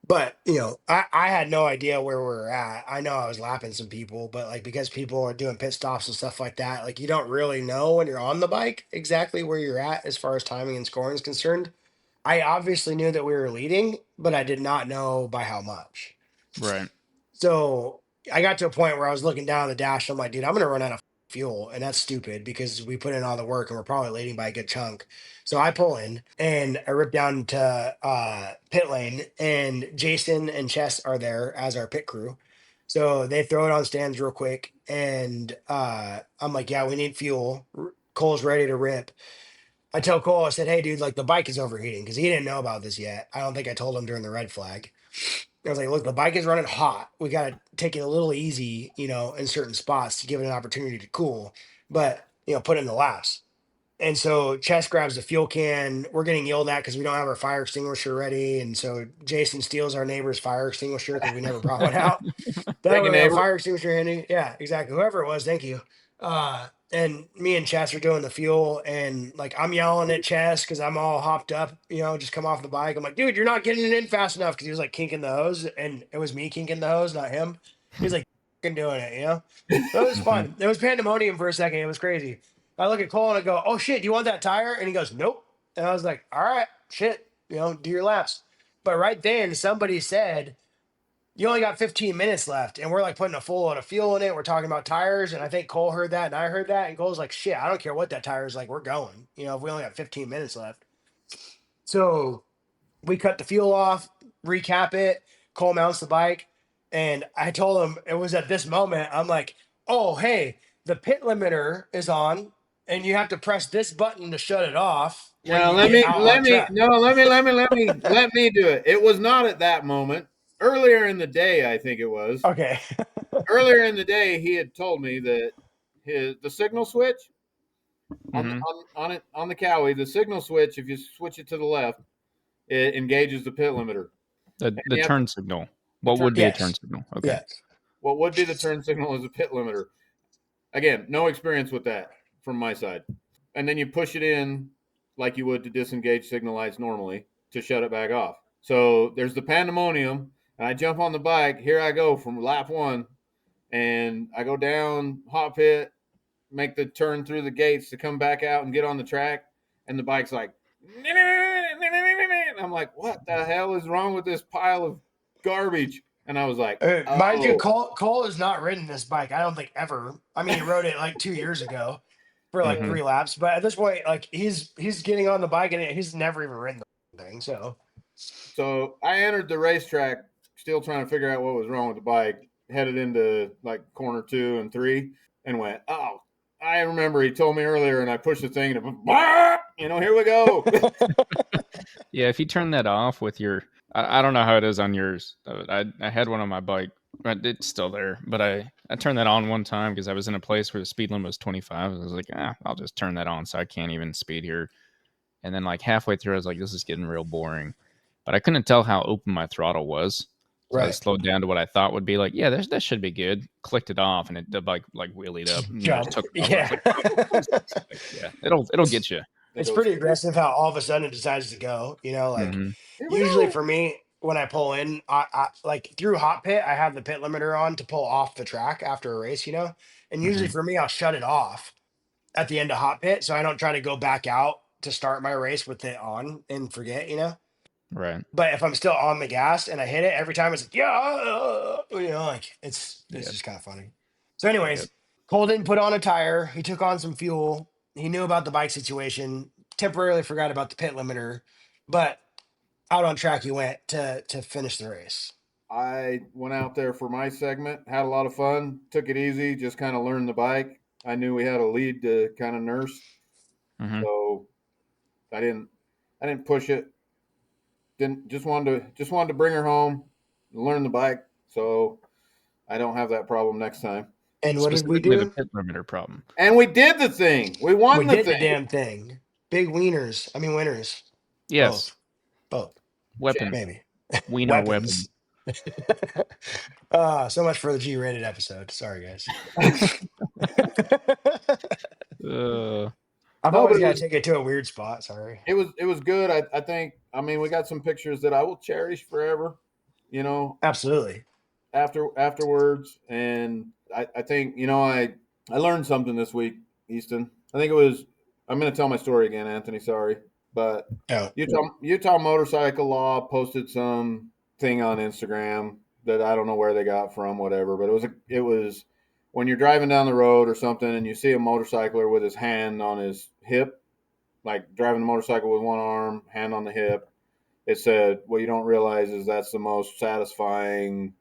But I had no idea where we were at. I know I was lapping some people, but like because people are doing pit stops and stuff like that, like you don't really know when you're on the bike exactly where you're at as far as timing and scoring is concerned. I obviously knew that we were leading, but I did not know by how much. Right. So I got to a point where I was looking down at the dash. I'm like, dude, I'm gonna run out of fuel, and that's stupid because we put in all the work and we're probably leading by a good chunk. So I pull in and I rip down to pit lane, and Jason and Chess are there as our pit crew. So they throw it on stands real quick, and I'm like, yeah, we need fuel. Cole's ready to rip. I tell Cole, I said, hey, dude, like the bike is overheating because he didn't know about this yet. I don't think I told him during the red flag. I was like, look, the bike is running hot. We got to take it a little easy, in certain spots to give it an opportunity to cool, but, put in the laps. And so Chess grabs the fuel can. We're getting yelled at because we don't have our fire extinguisher ready. And so Jason steals our neighbor's fire extinguisher because we never brought one out. That Thank you, way we have a neighbor. fire extinguisher handy. Yeah, exactly. Whoever it was, thank you. And me and Chess are doing the fuel, and like I'm yelling at Chess because I'm all hopped up, just come off the bike. I'm like, dude, you're not getting it in fast enough because he was like kinking the hose, and it was me kinking the hose, not him. He was like doing it, But it was fun. It was pandemonium for a second. It was crazy. I look at Cole and I go, oh shit, do you want that tire? And he goes, nope. And I was like, all right, shit, do your laps. But right then somebody said, you only got 15 minutes left, and we're like putting a full load of fuel in it. We're talking about tires, and I think Cole heard that, and I heard that, and Cole's like, "Shit, I don't care what that tire is like. We're going. If we only got 15 minutes left." So we cut the fuel off, recap it. Cole mounts the bike, and I told him it was at this moment. I'm like, "Oh, hey, the pit limiter is on, and you have to press this button to shut it off when Now you get out on track." let me do it. It was not at that moment. Earlier in the day, I think it was. Okay. Earlier in the day, he had told me that the signal switch on the Cowie, the signal switch, if you switch it to the left, it engages the pit limiter. The turn signal. What would be a turn signal? Okay. Yes. What would be the turn signal is a pit limiter. Again, no experience with that from my side. And then you push it in like you would to disengage signal lights normally to shut it back off. So there's the pandemonium, and I jump on the bike. Here I go from lap 1, and I go down hot pit, make the turn through the gates to come back out and get on the track, and the bike's like, I'm like, what the hell is wrong with this pile of garbage? And I was like, Mind you, oh. Cole has not ridden this bike. I don't think ever. I mean, he rode it like 2 years ago for like 3 laps, but at this point, like he's getting on the bike and he's never even ridden the thing. So I entered the racetrack still trying to figure out what was wrong with the bike. Headed into like corner 2 and 3, and went, oh, I remember he told me earlier, and I pushed the thing, and here we go. Yeah, if you turn that off with your, I don't know how it is on yours. I had one on my bike, but it's still there. But I turned that on one time because I was in a place where the speed limit was 25. I was like, I'll just turn that on so I can't even speed here. And then like halfway through, I was like, this is getting real boring. But I couldn't tell how open my throttle was. So I slowed down to what I thought would be like, yeah, that should be good. Clicked it off, and it did like wheelied up and just took it off. Yeah. Like, yeah, it'll get you. It's pretty aggressive how all of a sudden it decides to go. Usually for me, when I pull in, I like through hot pit, I have the pit limiter on to pull off the track after a race, and usually for me, I'll shut it off at the end of hot pit, so I don't try to go back out to start my race with it on and forget, Right. But if I'm still on the gas and I hit it every time, it's like, like it's just kind of funny. So, anyways, Cole didn't put on a tire. He took on some fuel. He knew about the bike situation. Temporarily forgot about the pit limiter, but out on track he went to finish the race. I went out there for my segment, had a lot of fun, took it easy, just kind of learned the bike. I knew we had a lead to kind of nurse, so I didn't push it. Didn't just wanted to bring her home, learn the bike, so I don't have that problem next time. And what did we do? The pit limiter problem. And we did the thing. We won the thing. We did the damn thing. Big wieners. I mean winners. Yes. Both. Weapon. Maybe. Wiener weapon. So much for the G-rated episode. Sorry, guys. I've always got to take it to a weird spot. Sorry. It was good. I think. I mean, we got some pictures that I will cherish forever. Absolutely. Afterwards, and I think I learned something this week, Easton. I think it was. I'm going to tell my story again, Anthony. Sorry, but Utah Motorcycle Law posted some thing on Instagram that I don't know where they got from, whatever. But it was when you're driving down the road or something and you see a motorcycler with his hand on his hip, like driving the motorcycle with one arm, hand on the hip, it said, what you don't realize is that's the most satisfying,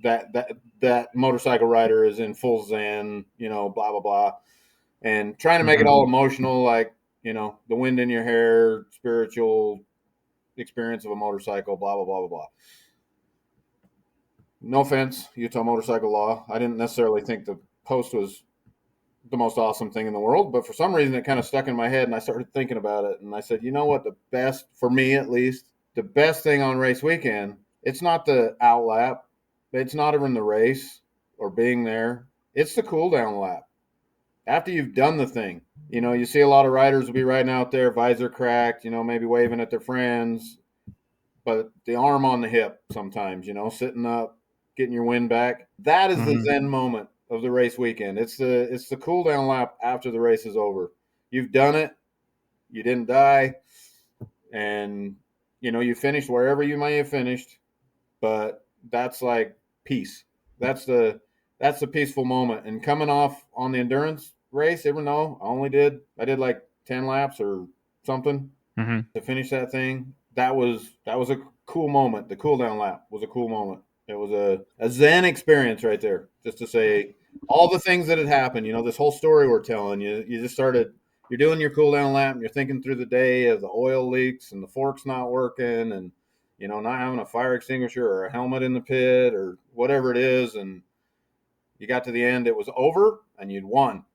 that motorcycle rider is in full zen, blah, blah, blah. And trying to make it all emotional, like, the wind in your hair, spiritual experience of a motorcycle, blah, blah, blah, blah, blah. No offense, Utah motorcycle law. I didn't necessarily think the post was the most awesome thing in the world, but for some reason it kind of stuck in my head and I started thinking about it. And I said, you know what, the best, for me at least, the best thing on race weekend, it's not the out lap. It's not even the race or being there. It's the cool down lap. After you've done the thing, you see a lot of riders will be riding out there, visor cracked, maybe waving at their friends, but the arm on the hip sometimes, sitting up, getting your wind back. That is the zen moment of the race weekend. It's the cool down lap after the race is over. You've done it. You didn't die. And, you finished wherever you may have finished, but that's like peace. That's the peaceful moment. And coming off on the endurance race, even though I did like 10 laps or something to finish that thing. That was a cool moment. The cool down lap was a cool moment. It was a zen experience right there. Just to say all the things that had happened, this whole story we're telling you just started, you're doing your cool down lap and you're thinking through the day of the oil leaks and the fork's not working and, not having a fire extinguisher or a helmet in the pit or whatever it is. And you got to the end, it was over and you'd won.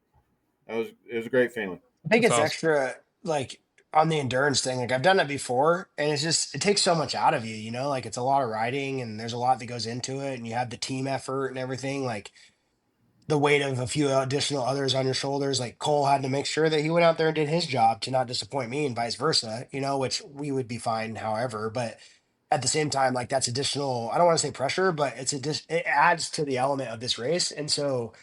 It was a great feeling. I think That's it's awesome. extra like on the endurance thing. Like I've done it before, and it takes so much out of you. Like it's a lot of riding, and there's a lot that goes into it, and you have the team effort and everything. Like the weight of a few additional others on your shoulders. Like Cole had to make sure that he went out there and did his job to not disappoint me, and vice versa. Which we would be fine, however, but. At the same time, like that's additional. I don't want to say pressure, but it adds to the element of this race, and so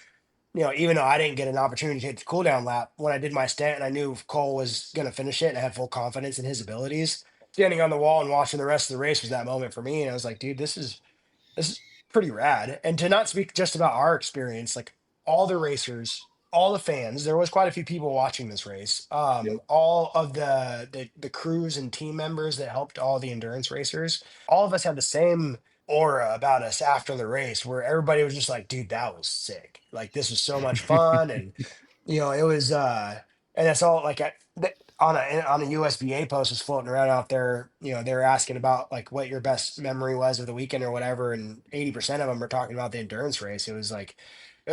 even though I didn't get an opportunity to hit the cool down lap, when I did my stint and I knew Cole was going to finish it and I had full confidence in his abilities, standing on the wall and watching the rest of the race was that moment for me. And I was like, dude, this is pretty rad. And to not speak just about our experience, like all the racers, all the fans, there was quite a few people watching this race. Yep. All of the crews and team members that helped all the endurance racers, all of us had the same aura about us after the race where everybody was just like, dude, that was sick. Like this was so much fun. And it was and that's all like on a USBA post was floating around out there. They were asking about like what your best memory was of the weekend or whatever, and 80% of them are talking about the endurance race. It was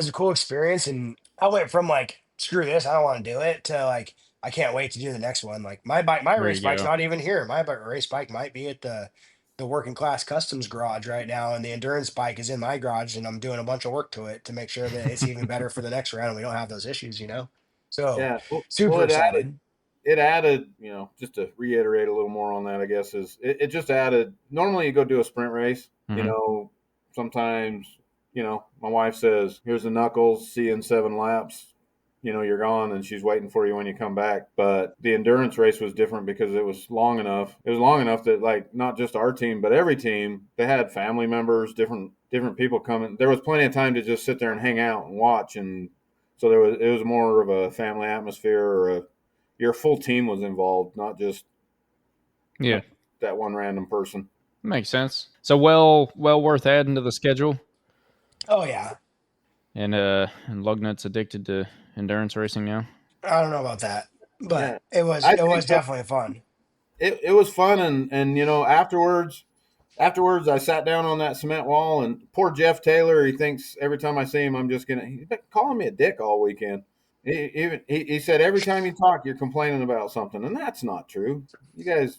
a cool experience, and I went from like screw this, I don't want to do it, to like I can't wait to do the next one. Like my There race you bike's go. not even here. Race bike might be at the working class customs garage right now, and the endurance bike is in my garage, and I'm doing a bunch of work to it to make sure that it's even better for the next round and we don't have those issues. So Yeah. Well, super excited. it added, just to reiterate a little more on that, I guess, is it just added. Normally, you go do a sprint race, sometimes, my wife says, here's the knuckles, see you in 7 laps. You're gone and she's waiting for you when you come back. But the endurance race was different because it was long enough. It was long enough that like not just our team, but every team, they had family members, different people coming. There was plenty of time to just sit there and hang out and watch. And so it was more of a family atmosphere or your full team was involved, not just Yeah, that one random person. makes sense. So well worth adding to the schedule. Oh yeah. And Lugnut's addicted to endurance racing now. I don't know about that, but Yeah, it was I it think was so. definitely fun. It was fun. And afterwards I sat down on that cement wall and poor Jeff Taylor, he thinks every time I see him, he's been calling me a dick all weekend. He said every time you talk, you're complaining about something, and that's not true. You guys,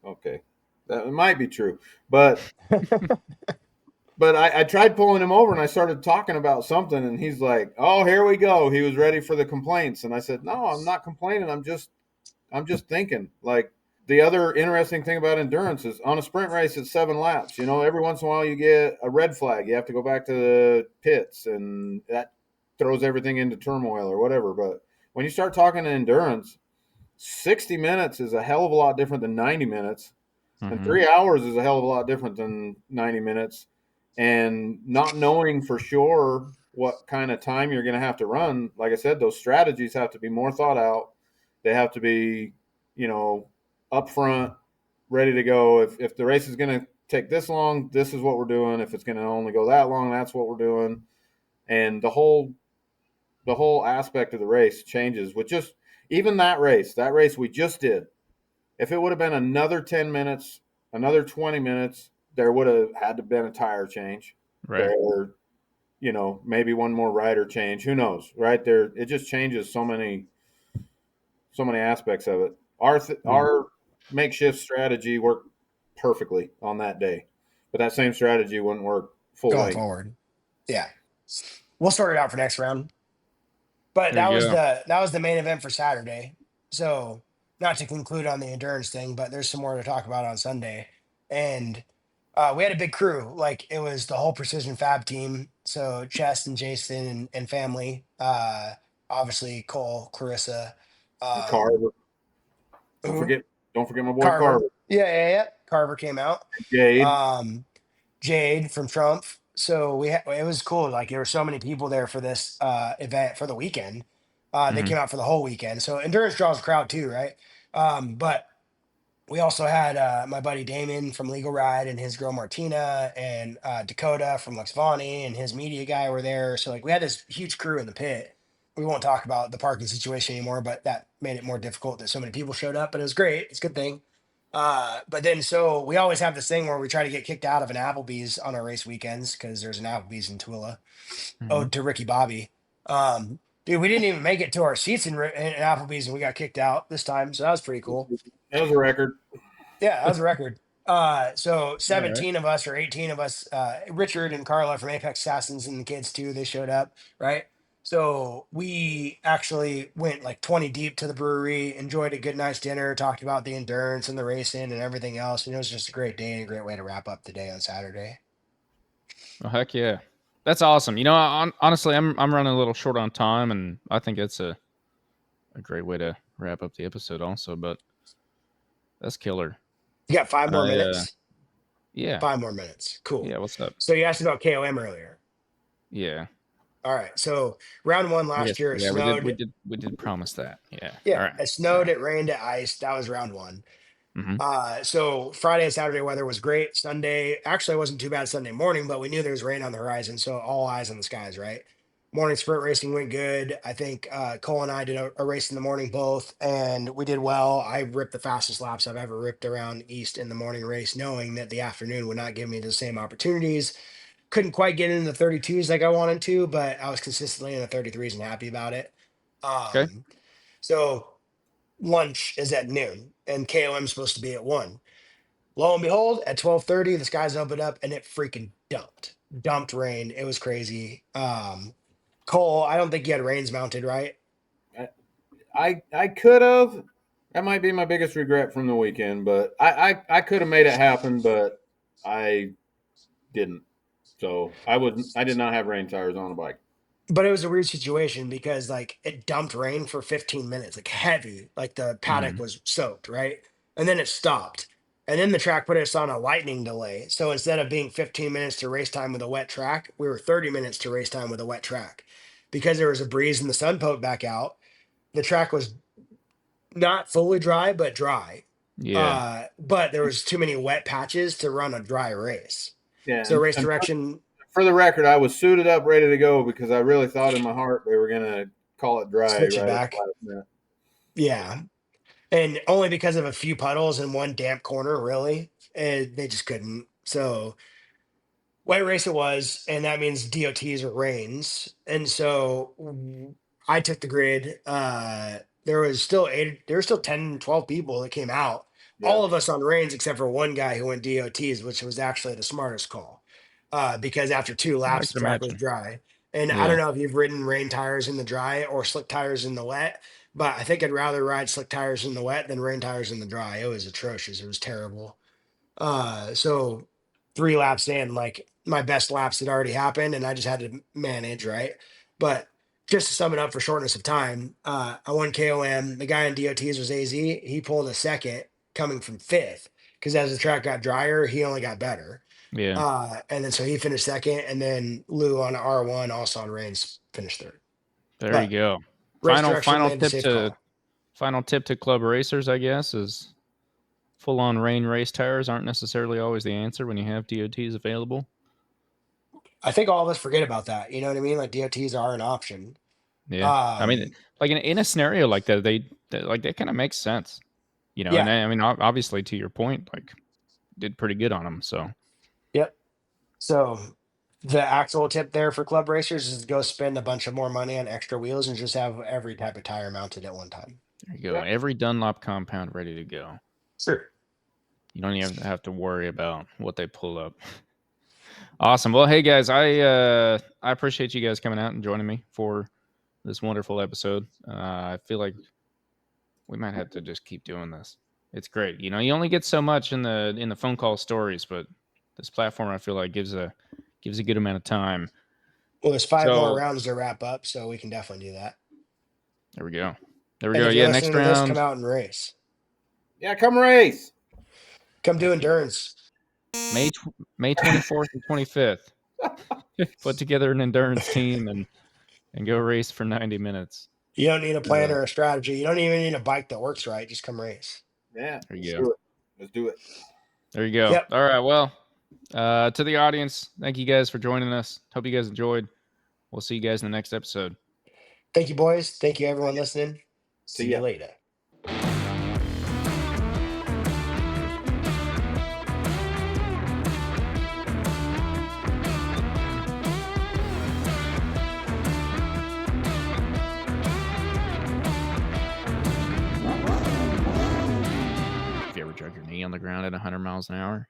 okay, that might be true, but I tried pulling him over and I started talking about something, and he's like, "Oh, here we go." He was ready for the complaints, and I said, "No, I'm not complaining. I'm just thinking like." The other interesting thing about endurance is on a sprint race, it's 7 laps. Every once in a while you get a red flag. You have to go back to the pits, and that throws everything into turmoil or whatever. But when you start talking endurance, 60 minutes is a hell of a lot different than 90 minutes, and 3 hours is a hell of a lot different than 90 minutes. And not knowing for sure what kind of time you're going to have to run. Like I said, those strategies have to be more thought out. They have to be, up front, ready to go. If the race is going to take this long, this is what we're doing. If it's going to only go that long, that's what we're doing. And the whole aspect of the race changes with just even that race we just did. If it would have been another 10 minutes, another 20 minutes, there would have had to been a tire change. Right. There, maybe one more rider change. Who knows, right? There, it just changes so many aspects of it. Our makeshift strategy worked perfectly on that day, but that same strategy wouldn't work full going length. forward. Yeah. We'll sort it out for next round. But There you go. that was the main event for Saturday. So not to conclude on the endurance thing, but there's some more to talk about on Sunday. And we had a big crew. Like it was the whole Precision Fab team. So Chess and Jason and family. Obviously Cole, Clarissa, Carver, don't who? forget, don't forget my boy Carver. Carver, Yeah. Carver came out. Jade. Um, Jade from Trump. So it was cool. Like there were so many people there for this event for the weekend. They Mhm. came out for the whole weekend. So endurance draws a crowd too, right? But we also had my buddy Damon from Legal Ride and his girl Martina and Dakota from Lux Vonnie and his media guy were there. So like we had this huge crew in the pit. We won't talk about the parking situation anymore, but that made it more difficult that so many people showed up. But it was great. It's a good thing. But then so we always have this thing where we try to get kicked out of an Applebee's on our race weekends because there's an Applebee's in Tooele. Mhm. Ode to Ricky Bobby. Dude, we didn't even make it to our seats in Applebee's and we got kicked out this time. So that was pretty cool. That was a record. Yeah, that was a record. So All right. 17 of us or 18 of us, Richard and Carla from Apex Assassins and the kids too, they showed up, right? So we actually went like 20 deep to the brewery, enjoyed a good night's dinner, talked about the endurance and the racing and everything else. And it was just a great day and a great way to wrap up the day on Saturday. Well, heck yeah, that's awesome. Honestly, I'm running a little short on time, and I think it's a great way to wrap up the episode. Also, but that's killer. You got 5 more I minutes? Yeah, 5 more minutes. Cool. yeah. What's up? So you asked about KOM earlier. Yeah, All right. So round one I last guess. year, it Yeah, we snowed. did promise that. Yeah. All Yeah, right. it All snowed, right. it rained, it iced. That was round one. Mm-hmm. So Friday and Saturday weather was great. Sunday, actually, it wasn't too bad Sunday morning, but we knew there was rain on the horizon. So all eyes on the skies, right? Morning sprint racing went good. I think Cole and I did a race in the morning both, and we did well. I ripped the fastest laps I've ever ripped around East in the morning race, knowing that the afternoon would not give me the same opportunities. Couldn't quite get in the 32s like I wanted to, but I was consistently in the 33s and happy about it. Okay. Um, so lunch is at noon, and KOM is supposed to be at 1. Lo and behold, at 12:30, the skies opened up and it freaking dumped rain. It was crazy. Cole, I don't think you had rains mounted, right? I could have. That might be my biggest regret from the weekend, but I could have made it happen, but I didn't. So I did not have rain tires on a bike. But it was a weird situation because like it dumped rain for 15 minutes, like heavy, like the paddock Mm-hmm. was soaked, right? And then it stopped. And then the track put us on a lightning delay. So instead of being 15 minutes to race time with a wet track, we were 30 minutes to race time with a wet track. Because there was a breeze and the sun poked back out, the track was not fully dry, but dry. Yeah. But there was too many wet patches to run a dry race. Yeah, So race and direction, for the record, I was suited up, ready to go because I really thought in my heart they were gonna call it dry switch it right at back. the last minute. Yeah. And only because of a few puddles and one damp corner, really. And they just couldn't. So wet race it was, and that means DOTs or rains. And so I took the grid. There was still 10, 12 people that came out. Yeah, All of us on rains except for one guy who went DOTs, which was actually the smartest call. Because after 2 laps, I the can track was imagine. dry. And I don't Yeah. know if you've ridden rain tires in the dry or slick tires in the wet, but I think I'd rather ride slick tires in the wet than rain tires in the dry. It was atrocious. It was terrible. So 3 laps in, like my best laps had already happened, and I just had to manage, right? But just to sum it up for shortness of time, I won KOM. The guy in DOTs was AZ. He pulled a second coming from fifth because as the track got drier, he only got better. Yeah. And then so he finished second, and then Lou on R1, also on reins, finished third. There But you go. race Final direction final made the tip safe to call. final tip to club racers, I guess, is full on rain race tires aren't necessarily always the answer when you have DOTs available. I think all of us forget about that. You know what I mean? Like DOTs are an option. Yeah. I mean, like in a scenario like that, that kind of makes sense. You know, and Yeah. I mean, obviously to your point, like did pretty good on them. So Yep. So the actual tip there for club racers is to go spend a bunch of more money on extra wheels and just have every type of tire mounted at one time. there you go. Yeah. Every Dunlop compound ready to go. Sure. You don't even have to worry about what they pull up. Awesome. Well, hey guys, I appreciate you guys coming out and joining me for this wonderful episode. I feel like we might have to just keep doing this. It's great. You know, you only get so much in the phone call stories, but this platform I feel like gives a good amount of time. Well, there's 5 more So rounds to wrap up, so we can definitely do that. there we go. There we And go. if you're Yeah, next listening to this, come round. out and race. Yeah, come race. Come do Heck yeah. endurance. May 24th and 25th. Put together an endurance team and go race for 90 minutes. You don't need a plan or a strategy. You don't even need a bike that works right. Just come race. Yeah. There you go. Let's do it. There you go. Yep. All right. Well, to the audience, thank you guys for joining us. Hope you guys enjoyed. We'll see you guys in the next episode. Thank you, boys. Thank you, everyone listening. See See ya. you later. Have you ever drug your knee on the ground at 100 miles an hour?